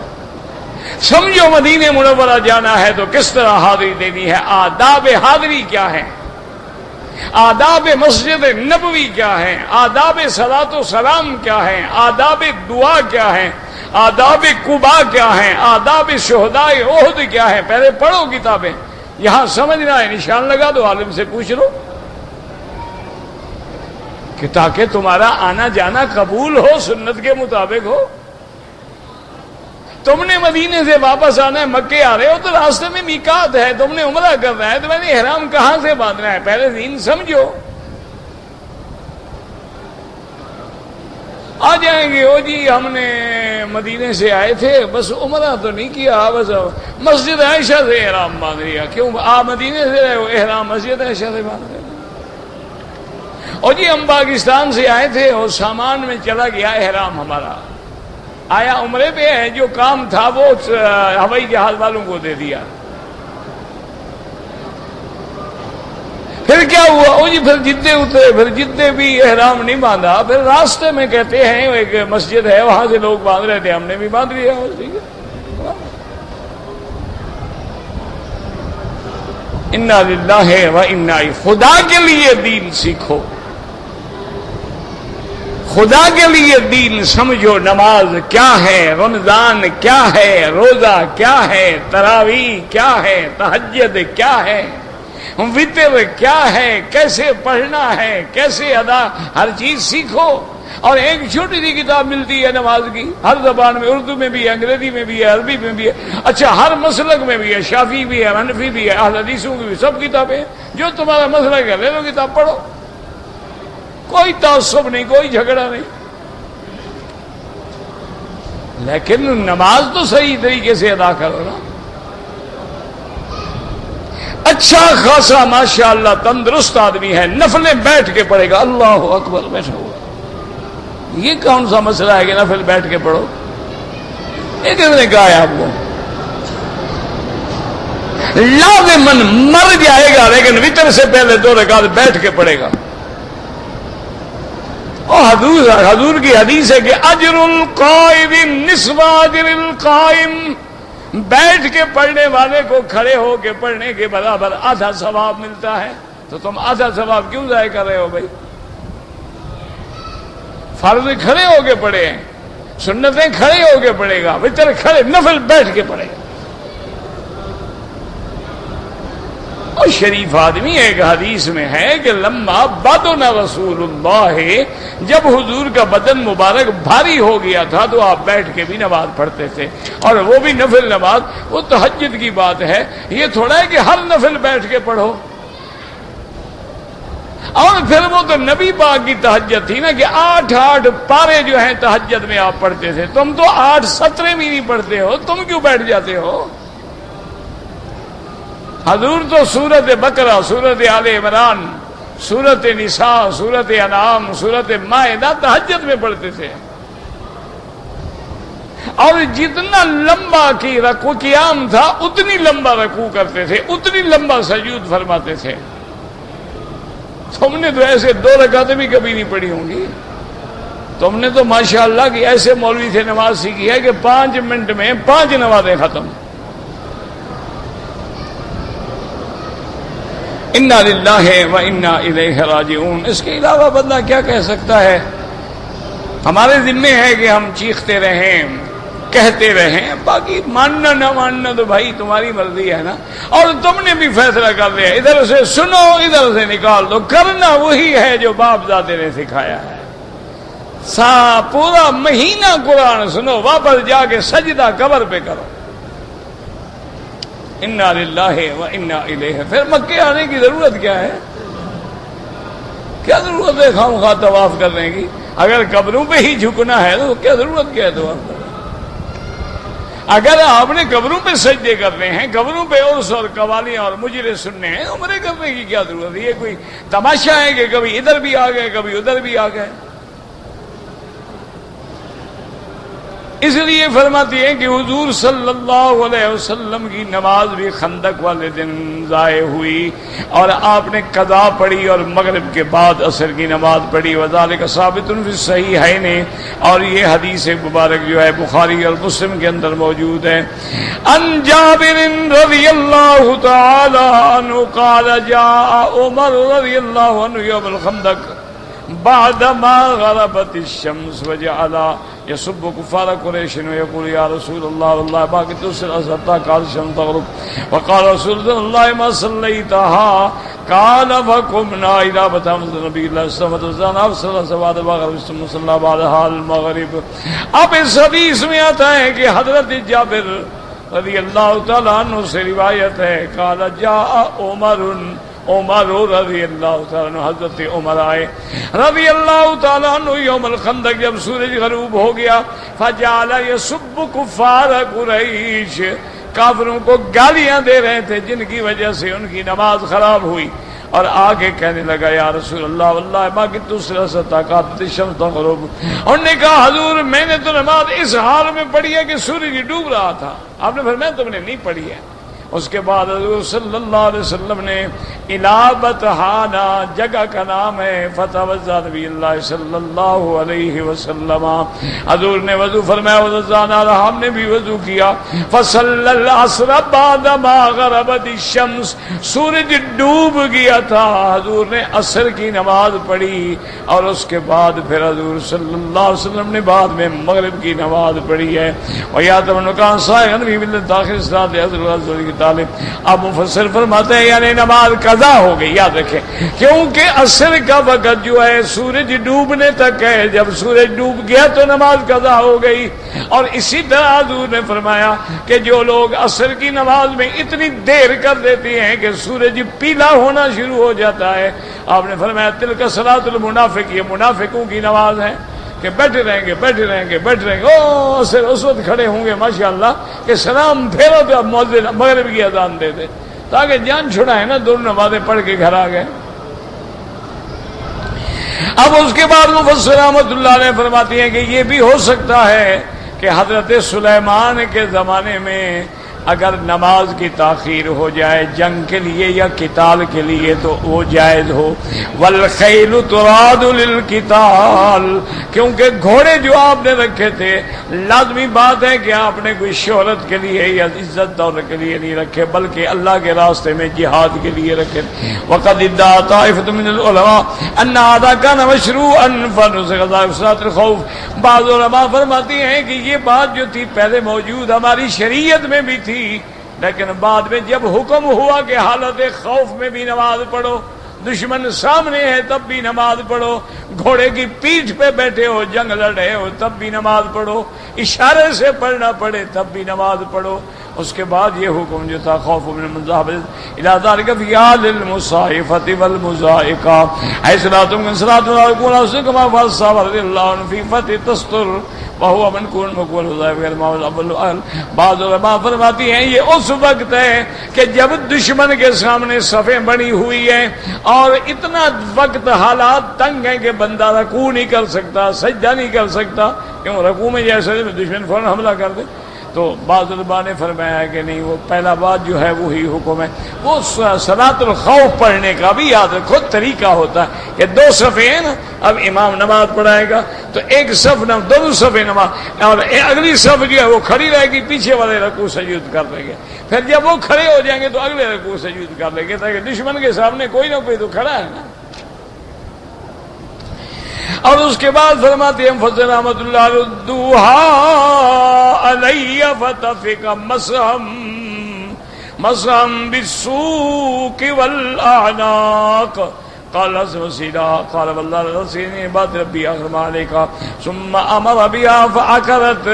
سمجھو مدینہ منورہ جانا ہے تو کس طرح حاضری دینی ہے، آداب حاضری کیا ہے، آداب مسجد نبوی کیا ہے، آداب صلاۃ و سلام کیا ہے، آداب دعا کیا ہے، آداب قباء کیا ہیں، آداب شہداء احد کیا ہے، پہلے پڑھو کتابیں، یہاں سمجھنا ہے نشان لگا دو، عالم سے پوچھ لو، کہ تاکہ تمہارا آنا جانا قبول ہو، سنت کے مطابق ہو۔ تم نے مدینے سے واپس آنا ہے، مکے آ رہے ہو تو راستے میں میقات ہے، تم نے عمرہ کرنا ہے تو میں نے احرام کہاں سے باندھنا ہے، پہلے دین سمجھو۔ آ جائیں گے او جی ہم نے مدینے سے آئے تھے بس عمرہ تو نہیں کیا، بس مسجد عائشہ سے احرام باندھ لیا، کیوں آپ مدینے سے رہے ہو، احرام مسجد عائشہ سے باندھ لیا۔ اور جی ہم پاکستان سے آئے تھے اور سامان میں چلا گیا احرام ہمارا، آیا عمرے پہ ہے، جو کام تھا وہ ہوائی جہاز والوں کو دے دیا، پھر کیا ہوا، او جی پھر جدے اترے، پھر جدے بھی احرام نہیں باندھا، پھر راستے میں کہتے ہیں ایک مسجد ہے وہاں سے لوگ باندھ رہے تھے، ہم نے بھی باندھ لیا، ٹھیک ہے۔ انا للہ و انا الیہ، خدا کے لیے دین سیکھو، خدا کے لیے دین سمجھو، نماز کیا ہے، رمضان کیا ہے، روزہ کیا ہے، تراویح کیا ہے، تہجد کیا ہے، وتر کیا ہے، کیسے پڑھنا ہے، کیسے ادا، ہر چیز سیکھو۔ اور ایک چھوٹی سی کتاب ملتی ہے نماز کی، ہر زبان میں، اردو میں بھی ہے، انگریزی میں بھی ہے، عربی میں بھی ہے، اچھا ہر مسلک میں بھی ہے، شافعی بھی ہے، حنفی بھی ہے، اہل حدیثوں کی بھی، سب کتابیں، جو تمہارا مسلک ہے لے لو کتاب پڑھو، کوئی تعصب نہیں، کوئی جھگڑا نہیں، لیکن نماز تو صحیح طریقے سے ادا کرو نا۔ اچھا خاصا ماشاءاللہ تندرست آدمی ہے، نفلیں بیٹھ کے پڑھے گا، اللہ اکبر بیٹھا ہوا، یہ کون سا مسئلہ ہے کہ نفل بیٹھ کے پڑھو، یہ کس نے کہا ہے آپ کو؟ لازماً مر جائے گا لیکن وتر سے پہلے 2 رکعت بیٹھ کے پڑھے گا۔ اور حضور کی حدیث ہے کہ اجر القائم نصف اجر القائم، بیٹھ کے پڑھنے والے کو کھڑے ہو کے پڑھنے کے برابر آدھا ثواب ملتا ہے، تو تم آدھا ثواب کیوں ضائع کر رہے ہو بھائی؟ فرض کھڑے ہو کے پڑھے ہیں، سنتیں کھڑے ہو کے پڑھے گا، وتر کھڑے، نفل بیٹھ کے پڑھے گا۔ اور شریف آدمی ایک حدیث میں ہے کہ لما بدن رسول اللہ، جب حضور کا بدن مبارک بھاری ہو گیا تھا تو آپ بیٹھ کے بھی نماز پڑھتے تھے، اور وہ بھی نفل نماز، وہ تہجد کی بات ہے، یہ تھوڑا ہے کہ ہر نفل بیٹھ کے پڑھو۔ اور پھر وہ تو نبی پاک کی تہجد تھی نا کہ 8 پارے جو ہیں تہجد میں آپ پڑھتے تھے، تم تو 8 سطریں بھی نہیں پڑھتے ہو، تم کیوں بیٹھ جاتے ہو؟ حضور تو سورت بقرہ، سورت آل عمران، سورت نساء، سورت انعام، سورت مائدہ تہجد میں پڑھتے تھے، اور جتنا لمبا کی رکوع قیام تھا اتنی لمبا رکوع کرتے تھے، اتنی لمبا سجود فرماتے تھے۔ تم نے تو ایسے 2 رکعتیں بھی کبھی نہیں پڑھی ہوں گی، تم نے تو ماشاءاللہ کی ایسے مولوی سے نماز سیکھی ہے کہ 5 منٹ میں 5 نمازیں ختم۔ انا للہ و انا الیہ راجعون، اس کے علاوہ بندہ کیا کہہ سکتا ہے؟ ہمارے ذمے ہے کہ ہم چیختے رہیں، کہتے رہیں، باقی ماننا نہ ماننا تو بھائی تمہاری مرضی ہے نا، اور تم نے بھی فیصلہ کر لیا، ادھر سے سنو ادھر سے نکال دو، کرنا وہی ہے جو باپ دادے نے سکھایا ہے۔ پورا مہینہ قرآن سنو، واپس جا کے سجدہ قبر پہ کرو۔ انا للہ و انا الیہ، پھر مکے آنے کی ضرورت کیا ہے؟ کیا ضرورت ہے خواہ طواف کرنے کی؟ اگر قبروں پہ ہی جھکنا ہے تو کیا ضرورت کیا ہے طواف کرنے؟ اگر آپ نے قبروں پہ سجدے کرنے ہیں، قبروں پہ عرس اور قوالیاں اور مجرے سننے ہیں، عمرے کرنے کی کیا ضرورت ہے؟ یہ کوئی تماشا ہے کہ کبھی ادھر بھی آ گئے کبھی ادھر بھی آ گئے؟ اس لیے فرماتی ہے کہ حضور صلی اللہ علیہ وسلم کی نماز بھی خندق والے دن ضائع ہوئی اور آپ نے قضا پڑھی اور مغرب کے بعد عصر کی نماز پڑھی۔ وذالک ثابت فی الصحیحین، اور یہ حدیث مبارک جو ہے بخاری اور مسلم کے اندر موجود ہے۔ ان جابر رضی اللہ تعالی عنہ قال جاء عمر رضی اللہ عنہ یوم الخندق بعدما غربت الشمس وجعل يسب كفار قريش ويقول يا رسول الله والله باقي تصل حتى قال الشمس تغرب وقال رسول الله ما صليتها قال فقمنا الى بيت النبي الله صلى الله عليه وسلم افصل سواد المغرب ثم صلى بعدها المغرب۔ اب اس حدیث میں آتا ہے کہ حضرت جابر رضی اللہ تعالیٰ عنہ سے روایت ہے، قال جاء عمر رضی اللہ تعالیٰ عنہ، حضرت عمر آئے رضی اللہ تعالیٰ عنہ یوم الخندق، جب سورج غروب ہو گیا، فجعل یسب کفار قریش، کافروں کو گالیاں دے رہے تھے جن کی وجہ سے ان کی نماز خراب ہوئی، اور آگے کہنے لگا یا رسول اللہ واللہ ما کنت اصلی حتی الشمس تغرب۔ انہوں نے کہا حضور میں نے تو نماز اس حال میں پڑھی ہے کہ سورج ڈوب رہا تھا۔ آپ نے فرمایا تم نے نہیں پڑھی ہے۔ اس کے بعد حضور صلی اللہ علیہ وسلم نے الابت ہانا، جگہ کا نام ہے، فتوضا نبی اللہ صلی اللہ علیہ وسلم، حضور نے وضو فرمایا، وضوءنا، ہم نے بھی وضو کیا، فصلی العصر بعد ما غربت الشمس، سورج ڈوب گیا تھا، حضور نے عصر کی نماز پڑھی، اور اس کے بعد پھر حضور صلی اللہ علیہ وسلم نے بعد میں مغرب کی نماز پڑھی ہے۔ وَيَاتَمُ نُكَانَ صَائِغًا فِي مِلَّةِ دَاخِلِ صَلَاةِ حضرت طالب۔ اب مفسر فرماتے ہیں یعنی نماز قضا ہو گئی، یاد رکھیں، کیونکہ عصر کا وقت جو ہے سورج ڈوبنے تک ہے، جب سورج ڈوب گیا تو نماز قضا ہو گئی۔ اور اسی طرح حضور نے فرمایا کہ جو لوگ عصر کی نماز میں اتنی دیر کر دیتے ہیں کہ سورج پیلا ہونا شروع ہو جاتا ہے، آپ نے فرمایا تلک صلاۃ المنافق، یہ منافقوں کی نماز ہے کہ بیٹھے رہیں گے بیٹھے رہیں گے بیٹھے رہیں گے، او عصر اس وقت کھڑے ہوں گے ماشاءاللہ کہ سلام پھیرو تو اب مؤذن مغرب کی اذان دے دے، تاکہ جان چھڑائے نا، دونوں نمازیں پڑھ کے گھر آ گئے۔ اب اس کے بعد مفسر رحمۃ اللہ علیہ فرماتی ہیں کہ یہ بھی ہو سکتا ہے کہ حضرت سلیمان کے زمانے میں اگر نماز کی تاخیر ہو جائے جنگ کے لیے یا قتال کے لیے تو وہ جائز ہو۔ والخیل تراد للقتال، کیونکہ گھوڑے جو آپ نے رکھے تھے لازمی بات ہے کہ آپ نے کوئی شہرت کے لیے یا عزت دولت کے لیے نہیں رکھے بلکہ اللہ کے راستے میں جہاد کے لیے رکھے۔ وقد ادعى طائفة من العلماء ان هذا كان مشروعا فنسخ صلاة الخوف، بعض علماء فرماتی ہیں کہ یہ بات جو تھی پہلے موجود ہماری شریعت میں بھی تھی، لیکن بعد میں جب حکم ہوا کہ حالت خوف میں بھی نماز پڑھو، دشمن سامنے ہے تب بھی نماز پڑھو، گھوڑے کی پیٹھ پہ بیٹھے ہو جنگ لڑ رہے ہو تب بھی نماز پڑھو، اشارے سے پڑھنا پڑے تب بھی نماز پڑھو۔ اس کے بعد یہ حکم جو تھا خوف من المذاہب الی ذلک فی حال المصائفۃ والمزائقہ، اے صلاتم صلاۃ اللہ کما فصل رضی اللہ عنہ فی فتح تستر وہو منکون مقبول غیر معول۔ بعض علماء فرماتی ہیں یہ اس وقت ہے کہ جب دشمن کے سامنے صفیں بنی ہوئی ہیں اور اتنا وقت حالات تنگ ہیں کہ بندہ رکوع نہیں کر سکتا، سجدہ نہیں کر سکتا، کیوں رکوع میں جیسے دشمن فوراً حملہ کر دے۔ تو بعض علماء نے فرمایا کہ نہیں، وہ پہلا بات جو ہے وہی حکم ہے۔ وہ صلاۃ الخوف پڑھنے کا بھی یاد رکھو طریقہ ہوتا ہے کہ دو صفیں ہیں نا، اب امام نماز پڑھائے گا تو ایک صف نہ دونوں صفیں نماز، اور اگلی صف جو ہے وہ کھڑی رہے گی، پیچھے والے رکوع سجود کر لیں گے، پھر جب وہ کھڑے ہو جائیں گے تو اگلے رکوع سجود کر لیں گے، تاکہ دشمن کے سامنے کوئی نہ کوئی تو کھڑا ہے نا۔ اور اس کے بعد فرماتے ہیں فضل رحمۃ اللہ ردوہا علی فتفق مسحم بالسوق والاعناق، قال وسیلہ قال واللہ رسینے بات ربی آخر مالکا ثم امر بیا فعکرت،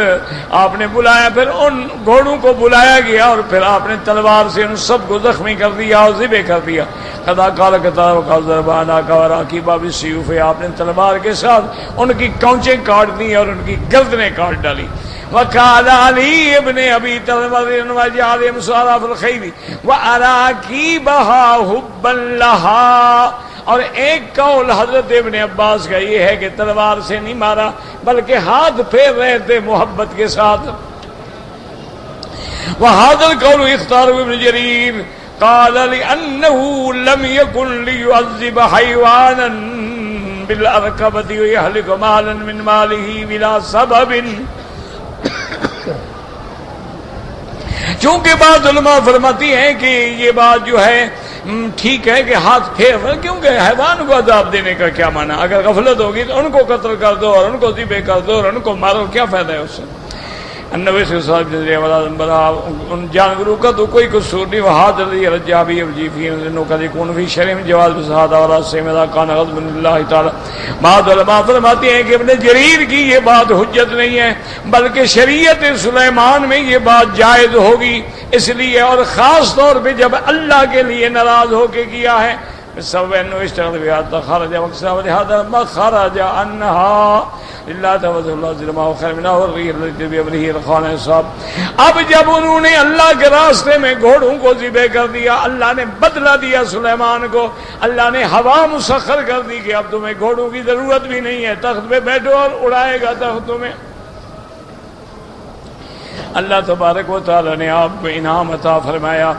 آپ نے بلایا، پھر ان گھوڑوں کو بلایا گیا اور پھر آپ نے تلوار سے ان سب کو زخمی کر دیا اور ذبح کر دیا۔ قضا قال قطار وقال ضربانا کا راکبہ بالسیوف، آپ نے تلوار کے ساتھ ان کی کونچیں کاٹ دی اور ان کی گردنیں کاٹ ڈالی۔ وقال علی ابن ابی طلحہ وجعل مصارف الخیل واراکیبها حبا لها. اور ایک قول حضرت ابن عباس کا یہ ہے کہ تلوار سے نہیں مارا بلکہ ہاتھ پھیر رہے تھے محبت کے ساتھ. وهذا القول اختاره ابن جرير قال لأنه لم يكن ليعذب حيوانا بالأركبة ويهلك مالا من ماله بلا سبب. چونکہ بعض علماء فرماتی ہیں کہ یہ بات جو ہے ٹھیک ہے کہ ہاتھ پھیر، کیونکہ حیوان کو عذاب دینے کا کیا معنی؟ اگر غفلت ہوگی تو ان کو قتل کر دو اور ان کو ذبح کر دو اور ان کو مارو، کیا فائدہ ہے اس سے؟ النبی صلی اللہ علیہ وسلم ان جانوروں کا تو کوئی قصور نہیں. وہاد الذی رجع به وجیفی انه قد يكون في شرع من جواز بصحاد اور سے میں کان غضب اللہ تعالی. بعض علماء فرماتے ہیں کہ ابن جریر کی یہ بات حجت نہیں ہے بلکہ شریعت سلیمان میں یہ بات جائز ہوگی اس لیے، اور خاص طور پہ جب اللہ کے لیے ناراض ہو کے کیا ہے. سب انه اشتغل بها خرج وقصا ولهذا ما خرج عنها اللہ تعالی اللہ ظلمہ خیر منہ والغیر الذی بامرہ الخان صاحب. اب جب انہوں نے اللہ کے راستے میں گھوڑوں کو ذبح کر دیا، اللہ نے بدلہ دیا سلیمان کو، اللہ نے ہوا مسخر کر دی کہ اب تمہیں گھوڑوں کی ضرورت بھی نہیں ہے، تخت پہ بیٹھو اور اڑائے گا تخت تمہیں. اللہ تبارک و تعالی نے آپ کو انعام عطا فرمایا،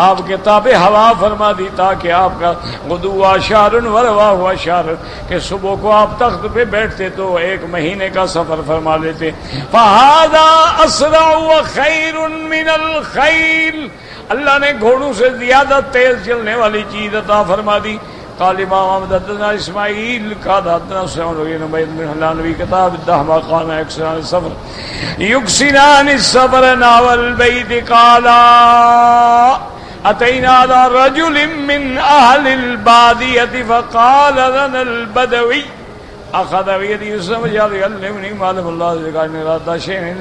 آپ کے تابع ہوا فرما دی تاکہ آپ کا غدو شہر و رواح شہر کہ صبح کو آپ تخت پہ بیٹھتے تو 1 مہینے کا سفر فرما لیتے. فہذا اسرع وخیر من الخیل. اللہ نے گھوڑوں سے زیادہ تیز چلنے والی چیز عطا فرما دی. قال امام احمد حدثنا اسماعیل قال حدثنا سعید بن عبید نبی کتاب الدہما قال اکثر السفر یکسران الصبر ناول البیت قال اتینا على رجل من اهل البادیة فقال لنا البدوی اخذ بيدي وسلم يعلمني ما لم الله ذكر ان اراد شيء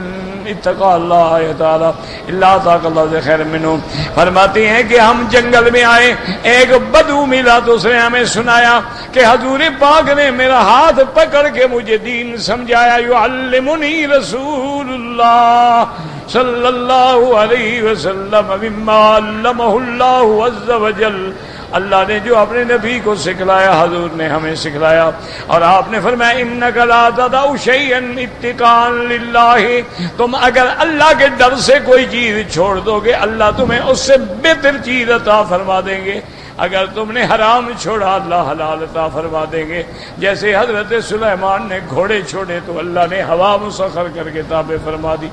اتقى الله تعالى الا اتقى الله خير منه. فرماتے ہیں کہ ہم جنگل میں آئے، ایک بدو ملا تو اس نے ہمیں سنایا کہ حضور پاک نے میرا ہاتھ پکڑ کے مجھے دین سمجھایا. يعلمني رسول الله صلی اللہ علیہ وسلم مما علمه الله عز وجل. اللہ نے جو اپنے نبی کو سکھلایا حضور نے ہمیں سکھلایا. اور آپ نے فرمایا انک لا تدع شیئا اتقاء للہ. تم اگر اللہ کے ڈر سے کوئی چیز چھوڑ دو گے اللہ تمہیں اس سے بہتر چیز عطا فرما دیں گے. اگر تم نے حرام چھوڑا اللہ حلال عطا فرما دیں گے. جیسے حضرت سلیمان نے گھوڑے چھوڑے تو اللہ نے ہوا مسخر کر کے تابع فرما دی.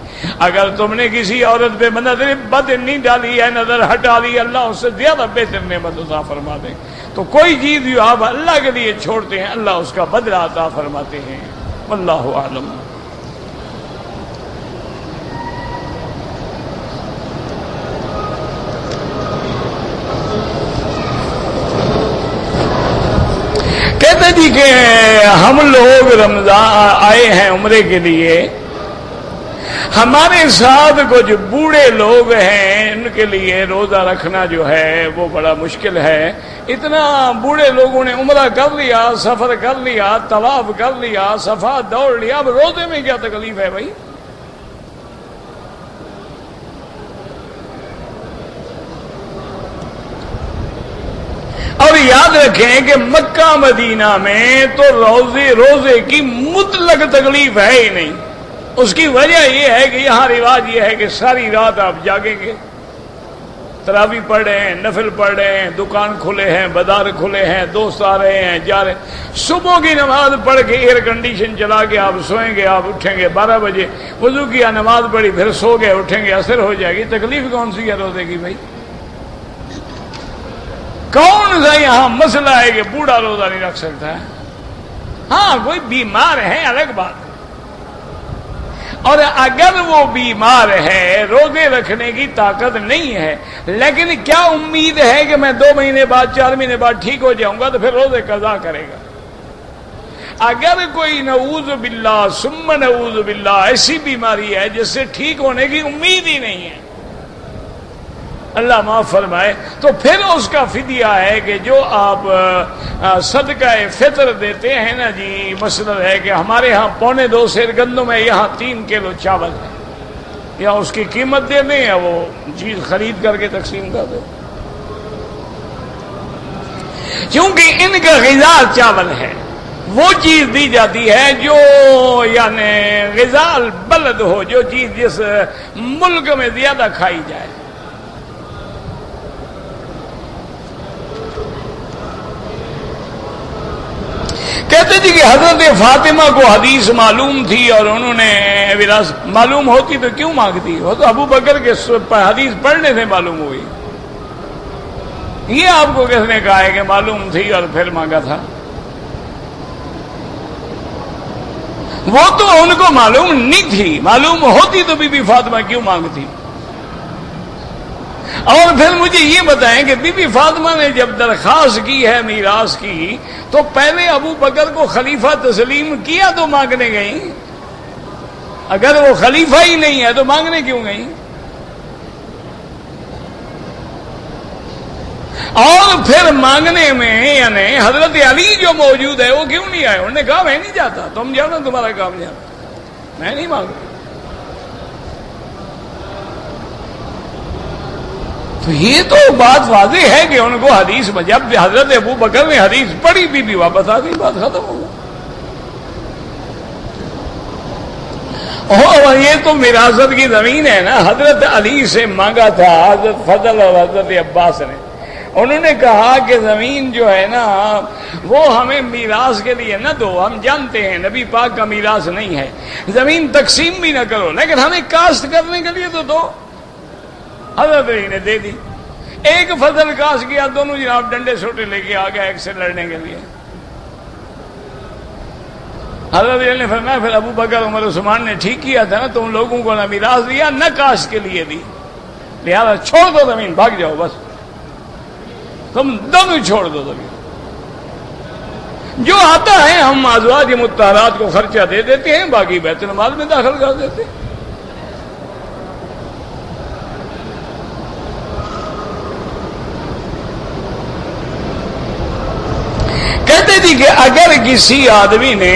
اگر تم نے کسی عورت پہ نظر بد نہیں ڈالی ہے، نظر ہٹا لی، اللہ اس سے زیادہ بہتر نعمت عطا فرما دیں. تو کوئی چیز جو آپ اللہ کے لیے چھوڑتے ہیں اللہ اس کا بدلہ عطا فرماتے ہیں. واللہ اعلم. کہتے جی کہ ہم لوگ رمضان آئے ہیں عمرے کے لیے، ہمارے ساتھ کچھ بوڑھے لوگ ہیں، ان کے لیے روزہ رکھنا جو ہے وہ بڑا مشکل ہے. اتنا بوڑھے لوگوں نے عمرہ کر لیا، سفر کر لیا، طواف کر لیا، صفا دوڑ لیا، اب روزے میں کیا تکلیف ہے بھائی؟ اور یاد رکھیں کہ مکہ مدینہ میں تو روزے کی مطلق تکلیف ہے ہی نہیں. اس کی وجہ یہ ہے کہ یہاں رواج یہ ہے کہ ساری رات آپ جاگیں گے، تراویح پڑھ رہے ہیں، نفل پڑھ رہے ہیں، دکان کھلے ہیں، بازار کھلے ہیں، دوست آ رہے ہیں جا رہے ہیں. صبح کی نماز پڑھ کے ایئر کنڈیشن چلا کے آپ سوئیں گے، آپ اٹھیں گے 12 بجے، وضو کیا، نماز پڑھی، پھر سو گئے، اٹھیں گے عصر ہو جائے گی. تکلیف کون سی ہے روزے کی بھائی؟ کون سا یہاں مسئلہ ہے کہ بوڑھا روزہ نہیں رکھ سکتا ہے؟ ہاں کوئی بیمار ہے الگ بات، اور اگر وہ بیمار ہے روزے رکھنے کی طاقت نہیں ہے، لیکن کیا امید ہے کہ میں 2 مہینے بعد 4 مہینے بعد ٹھیک ہو جاؤں گا تو پھر روزے قضا کرے گا. اگر کوئی نعوذ باللہ ثم نعوذ باللہ ایسی بیماری ہے جس سے ٹھیک ہونے کی امید ہی نہیں ہے، اللہ معاف فرمائے، تو پھر اس کا فدیہ ہے کہ جو آپ صدقہ فطر دیتے ہیں نا جی. مثلا ہے کہ ہمارے ہاں 1.25 سیر گندم ہے، یہاں 3 کلو چاول ہے. یا اس کی قیمت دے دیں یا وہ چیز خرید کر کے تقسیم کر دیں. کیونکہ ان کا غذا چاول ہے، وہ چیز دی جاتی ہے جو یعنی غذا البلد ہو، جو چیز جس ملک میں زیادہ کھائی جائے. کہتے تھے کہ حضرت فاطمہ کو حدیث معلوم تھی اور انہوں نے وراثت معلوم ہوتی تو کیوں مانگتی؟ وہ تو ابو بکر کے حدیث پڑھنے سے معلوم ہوئی. یہ آپ کو کس نے کہا ہے کہ معلوم تھی اور پھر مانگا تھا؟ وہ تو ان کو معلوم نہیں تھی، معلوم ہوتی تو بی بی فاطمہ کیوں مانگتی؟ اور پھر مجھے یہ بتائیں کہ بی بی فاطمہ نے جب درخواست کی ہے میراث کی تو پہلے ابو بکر کو خلیفہ تسلیم کیا تو مانگنے گئی؟ اگر وہ خلیفہ ہی نہیں ہے تو مانگنے کیوں گئی؟ اور پھر مانگنے میں یعنی حضرت علی جو موجود ہے وہ کیوں نہیں آئے؟ انہوں نے کہا میں نہیں جاتا، تم جانا، تمہارا کام جانا، میں نہیں مانگتا. تو یہ تو بات واضح ہے کہ ان کو حدیث میں جب حضرت ابو بکر نے حدیث پڑھی بی واپس آ گئی، بات ختم ہو گئی. اور یہ تو وراثت کی زمین ہے نا. حضرت علی سے مانگا تھا حضرت فضل اور حضرت عباس نے، انہوں نے کہا کہ زمین جو ہے نا وہ ہمیں میراث کے لیے نہ دو، ہم جانتے ہیں نبی پاک کا میراث نہیں ہے، زمین تقسیم بھی نہ کرو، لیکن ہمیں کاشت کرنے کے لیے تو دو. حضرت علی نے دے دی. ایک فصل کاشت کیا، دونوں جناب ڈنڈے سوٹے لے کے آ گیا ایک سے لڑنے کے لیے. حضرت علی نے فرمایا پھر ابو بکر عمر عثمان نے ٹھیک کیا تھا نا، تم لوگوں کو نہ میراث دیا نہ کاشت کے لیے دی، لہذا چھوڑ دو زمین، بھاگ جاؤ، بس تم دونوں چھوڑ دو زمین. جو آتا ہے ہم ازواج مطہرات کو خرچہ دے دیتے ہیں، باقی بیت المال میں داخل کر دیتے ہیں. کہتے تھی کہ اگر کسی آدمی نے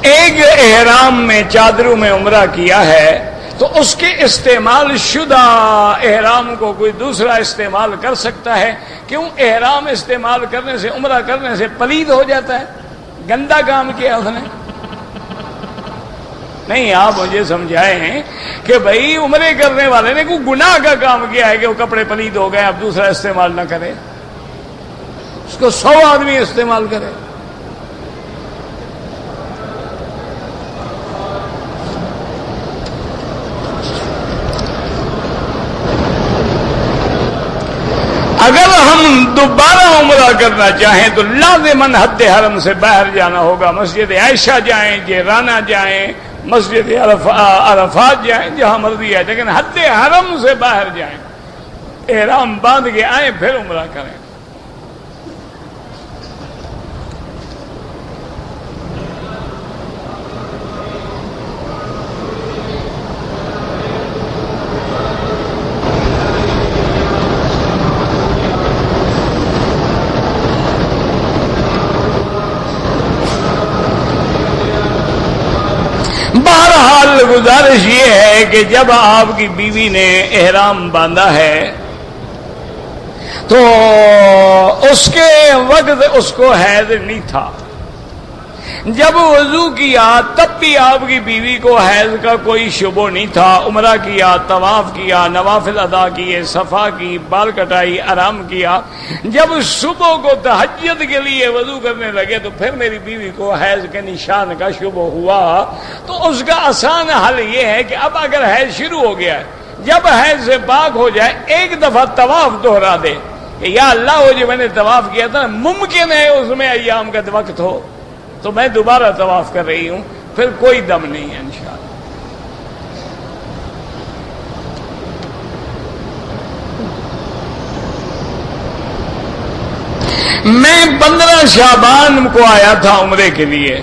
ایک احرام میں چادروں میں عمرہ کیا ہے تو اس کے استعمال شدہ احرام کو کوئی دوسرا استعمال کر سکتا ہے. کیوں؟ احرام استعمال کرنے سے، عمرہ کرنے سے پلید ہو جاتا ہے، گندا کام کیا اس نے. نہیں، آپ مجھے سمجھائیں کہ بھائی عمرے کرنے والے نے کوئی گناہ کا کام کیا ہے کہ وہ کپڑے پلید ہو گئے، اب دوسرا استعمال نہ کرے، اس کو 100 آدمی استعمال کرے. اگر ہم دوبارہ عمرہ کرنا چاہیں تو لازماً حد حرم سے باہر جانا ہوگا. مسجد عائشہ جائیں، جیرانہ جائیں، مسجد عرفات جائیں، جہاں مرضی ہے، لیکن حد حرم سے باہر جائیں، احرام باندھ کے آئیں پھر عمرہ کریں. بہرحال گزارش یہ ہے کہ جب آپ کی بیوی نے احرام باندھا ہے تو اس کے وقت اس کو حیض نہیں تھا. جب وضو کیا تب بھی آپ کی بیوی کو حیض کا کوئی شبہ نہیں تھا. عمرہ کیا، طواف کیا، نوافل ادا کیے، صفا کی، بال کٹائی، آرام کیا. جب صبح کو تہجد کے لیے وضو کرنے لگے تو پھر میری بیوی کو حیض کے نشان کا شبہ ہوا. تو اس کا آسان حل یہ ہے کہ اب اگر حیض شروع ہو گیا ہے، جب حیض سے پاک ہو جائے ایک دفعہ طواف دہرا دے کہ یا اللہ وہ جو میں نے طواف کیا تھا ممکن ہے اس میں ایام کا وقت ہو تو میں دوبارہ طواف کر رہی ہوں، پھر کوئی دم نہیں ہے انشاءاللہ. میں 15 شعبان کو آیا تھا عمرے کے لیے.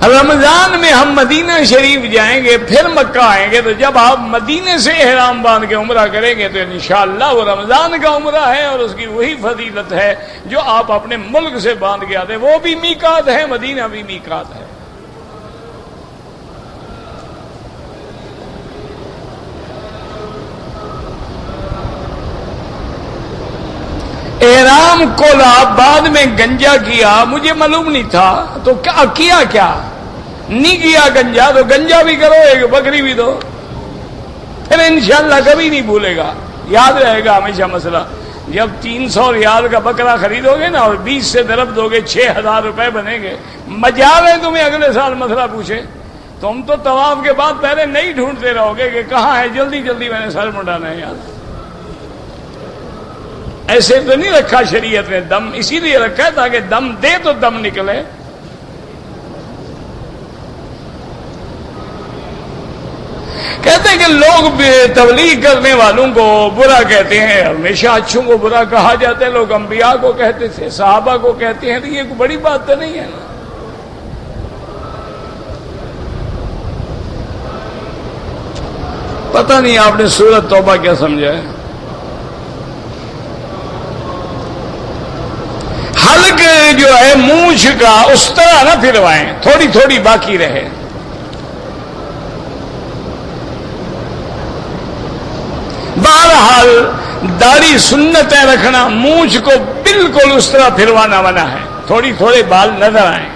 رمضان میں ہم مدینہ شریف جائیں گے، پھر مکہ آئیں گے، تو جب آپ مدینے سے احرام باندھ کے عمرہ کریں گے تو انشاءاللہ وہ رمضان کا عمرہ ہے اور اس کی وہی فضیلت ہے جو آپ اپنے ملک سے باندھ کے آتے ہیں. وہ بھی میقات ہے، مدینہ بھی میقات ہے. حرام کولا بعد میں گنجا کیا، مجھے معلوم نہیں تھا، تو کیا نہیں کیا گنجا، تو گنجا بھی کرو، ایک بکری بھی دو، پھر انشاءاللہ کبھی نہیں بھولے گا، یاد رہے گا ہمیشہ مسئلہ۔ جب 300 ریال کا بکرا خریدو گے نا اور 20 سے ضرب دو گے 6000 روپے بنیں گے، مجال ہے تمہیں اگلے سال مسئلہ پوچھے۔ تم تو طواف کے بعد پہلے نہیں ڈھونڈتے رہو گے کہ کہاں ہے، جلدی جلدی میں نے سر منڈانا ہے یار۔ ایسے تو نہیں رکھا شریعت نے دم، اسی لیے رکھا ہے تاکہ دم دے تو دم نکلے۔ کہتے ہیں کہ لوگ تبلیغ کرنے والوں کو برا کہتے ہیں، ہمیشہ اچھوں کو برا کہا جاتا ہے، لوگ انبیاء کو کہتے تھے، صحابہ کو کہتے ہیں، تو یہ کوئی بڑی بات تو نہیں ہے نا۔ پتہ نہیں آپ نے سورۃ توبہ کیا سمجھا ہے۔ حلق جو ہے مونچھ کا اس طرح نہ پھروائیں، تھوڑی تھوڑی باقی رہے۔ بہرحال داڑھی سنت ہے رکھنا، مونچھ کو بالکل اس طرح پھروانا منع ہے، تھوڑی تھوڑے بال نظر آئیں۔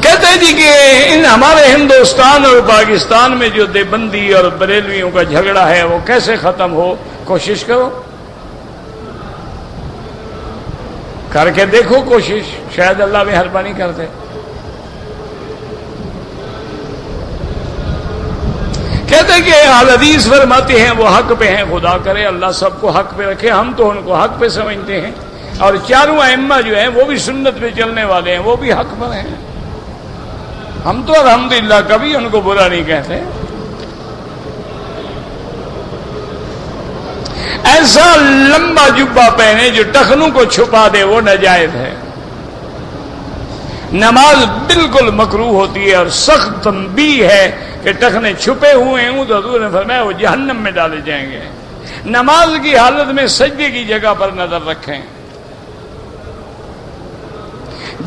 کہتے ہیں جی کہ ان ہمارے ہندوستان اور پاکستان میں جو دیوبندی اور بریلویوں کا جھگڑا ہے وہ کیسے ختم ہو، کوشش کرو، کر کے دیکھو کوشش، شاید اللہ مہربانی کر دے۔ کہتے ہیں کہ اہل حدیث فرماتے ہیں وہ حق پہ ہیں، خدا کرے اللہ سب کو حق پہ رکھے، ہم تو ان کو حق پہ سمجھتے ہیں، اور چاروں ائمہ جو ہیں وہ بھی سنت پہ چلنے والے ہیں، وہ بھی حق پر ہیں، ہم تو الحمدللہ کبھی ان کو برا نہیں کہتے۔ ایسا لمبا جبہ پہنے جو ٹخنوں کو چھپا دے وہ ناجائز ہے۔ نماز بالکل مکروہ ہوتی ہے، اور سخت تنبیہ ہے کہ ٹخنے چھپے ہوئے ہوں تو حضور نے فرمایا وہ جہنم میں ڈالے جائیں گے۔ نماز کی حالت میں سجدے کی جگہ پر نظر رکھیں۔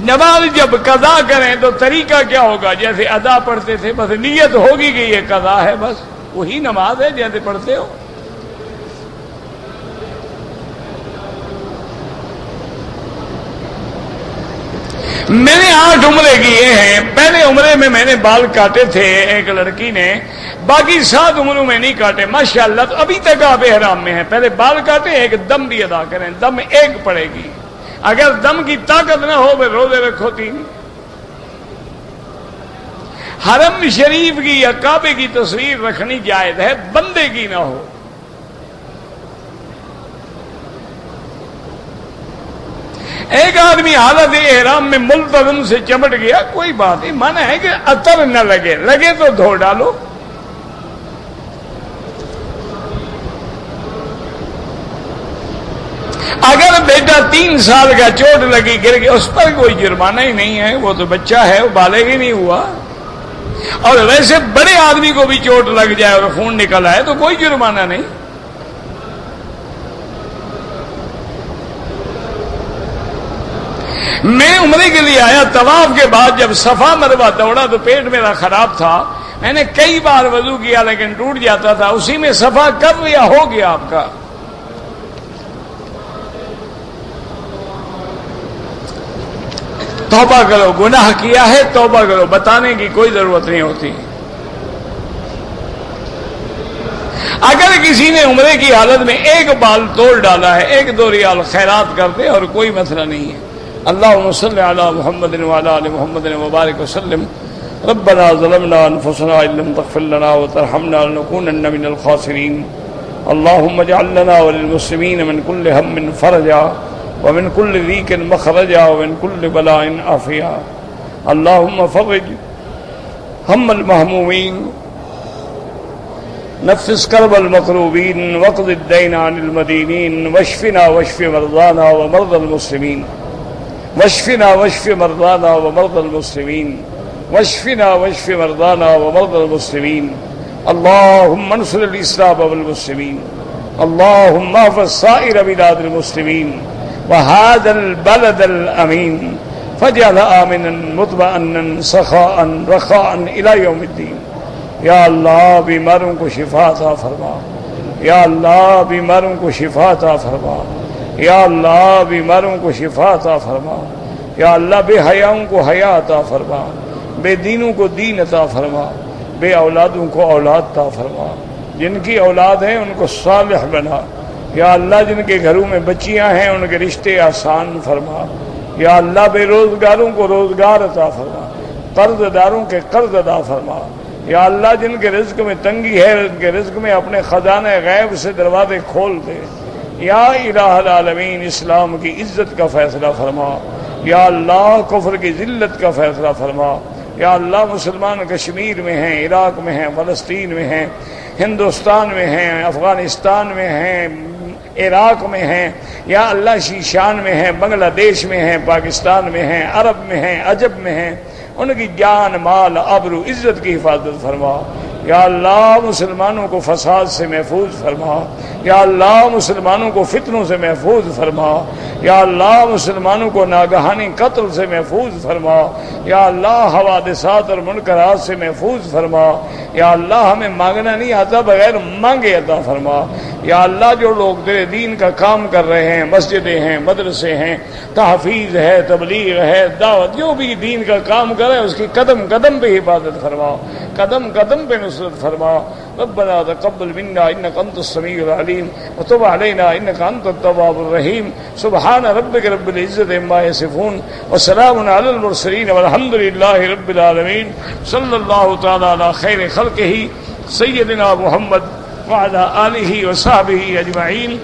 نماز جب قضا کریں تو طریقہ کیا ہوگا؟ جیسے ادا پڑھتے تھے، بس نیت ہوگی کہ یہ قضا ہے، بس وہی نماز ہے جیسے پڑھتے ہو۔ میں نے 8 عمرے کیے ہیں، پہلے عمرے میں نے بال کاٹے تھے ایک لڑکی نے، باقی 7 عمروں میں نہیں کاٹے ماشاءاللہ، تو ابھی تک آپ احرام میں ہیں۔ پہلے بال کاٹے، ایک دم بھی ادا کریں، دم ایک پڑے گی، اگر دم کی طاقت نہ ہو پھر روزے رکھو 3۔ حرم شریف کی یا کعبے کی تصویر رکھنی جائز ہے، بندے کی نہ ہو۔ ایک آدمی حالت احرام میں ملتزم سے چمٹ گیا، کوئی بات نہیں، منع ہے کہ عطر نہ لگے، لگے تو دھو ڈالو۔ اگر بیٹا 3 سال کا چوٹ لگی گر گیا، اس پر کوئی جرمانہ ہی نہیں ہے، وہ تو بچہ ہے، وہ بالغ ہی نہیں ہوا۔ اور ویسے بڑے آدمی کو بھی چوٹ لگ جائے اور خون نکل آئے تو کوئی جرمانہ نہیں۔ میں عمرے کے لیے آیا، طواف کے بعد جب صفا مروہ دوڑا تو پیٹ میرا خراب تھا، میں نے کئی بار وضو کیا لیکن ٹوٹ جاتا تھا، اسی میں صفا کر لیا، ہو گیا آپ کا۔ توبہ کرو، گناہ کیا ہے توبہ کرو، بتانے کی کوئی ضرورت نہیں ہوتی۔ اگر کسی نے عمرے کی حالت میں ایک بال توڑ ڈالا ہے، 1-2 ریال خیرات کر دے اور کوئی مسئلہ نہیں ہے۔ اللہم صلی علی محمد وعلی آل محمد وبارک وسلم۔ ربنا ظلمنا انفسنا ان لم تغفر لنا وترحمنا لنكونن من الخاسرین۔ اللہم اجعل لنا وللمسلمین من کل ہم فرجا ومن كل ضيق مخرجا ومن كل بلاء عافيا۔ اللهم فرج هم المهمومين، نفس كرب المكروبين، واقض الدين عن المدينين، واشفنا واشف مرضانا ومرضى المسلمين، واشفنا واشف مرضانا ومرضى المسلمين، واشفنا واشف مرضانا ومرضى المسلمين۔ اللهم انصر الإسلام والمسلمين، اللهم احفظ سائر بلاد المسلمين وهذا البلد الأمين، فاجعل آمنا مطمئنا سخاء رخاء إلى يوم الدين۔ یا اللہ بیماروں کو شفا عطا فرما، یا اللہ بیماروں کو شفا عطا فرما، یا اللہ بیماروں کو شفا عطا فرما، یا اللہ بے حیاؤں کو حیا عطا فرما، بے دینوں کو دین عطا فرما، بے اولادوں کو اولاد عطا فرما، جن کی اولاد ہیں ان کو صالح بنا، یا اللہ جن کے گھروں میں بچیاں ہیں ان کے رشتے آسان فرما، یا اللہ بے روزگاروں کو روزگار عطا فرما، قرض داروں کے قرض ادا فرما، یا اللہ جن کے رزق میں تنگی ہے ان کے رزق میں اپنے خزانے غیب سے دروازے کھول دے، یا الہ العالمین اسلام کی عزت کا فیصلہ فرما، یا اللہ کفر کی ذلت کا فیصلہ فرما، یا اللہ مسلمان کشمیر میں ہیں، عراق میں ہیں، فلسطین میں ہیں، ہندوستان میں ہیں، افغانستان میں ہیں، عراق میں ہیں، یا اللہ شیشان میں ہیں، بنگلہ دیش میں ہیں، پاکستان میں ہیں، عرب میں ہیں، عجب میں ہیں، ان کی جان مال آبرو عزت کی حفاظت فرما، یا اللہ مسلمانوں کو فساد سے محفوظ فرما، یا اللہ مسلمانوں کو فتنوں سے محفوظ فرما، یا اللہ مسلمانوں کو ناگہانی قتل سے محفوظ فرما، یا اللہ حوادثات اور منکرات سے محفوظ فرما، یا اللہ ہمیں مانگنا نہیں آتا بغیر مانگے عطا فرما، یا اللہ جو لوگ تیرے دین کا کام کر رہے ہیں، مسجدیں ہیں، مدرسے ہیں، تحفیظ ہے، تبلیغ ہے، دعوت، جو بھی دین کا کام کرے اس کی قدم قدم پہ حفاظت فرما، قدم قدم پہ نصرت فرما۔ ربنا تقبل منا انك انت السميع العليم وتب علينا انك انت التواب الرحيم سبحان ربك رب العزة عما يصفون وسلام على المرسلين والحمد لله رب العالمين صلى الله تعالى على خير خلقه سيدنا محمد وعلى آله وصحبه أجمعين.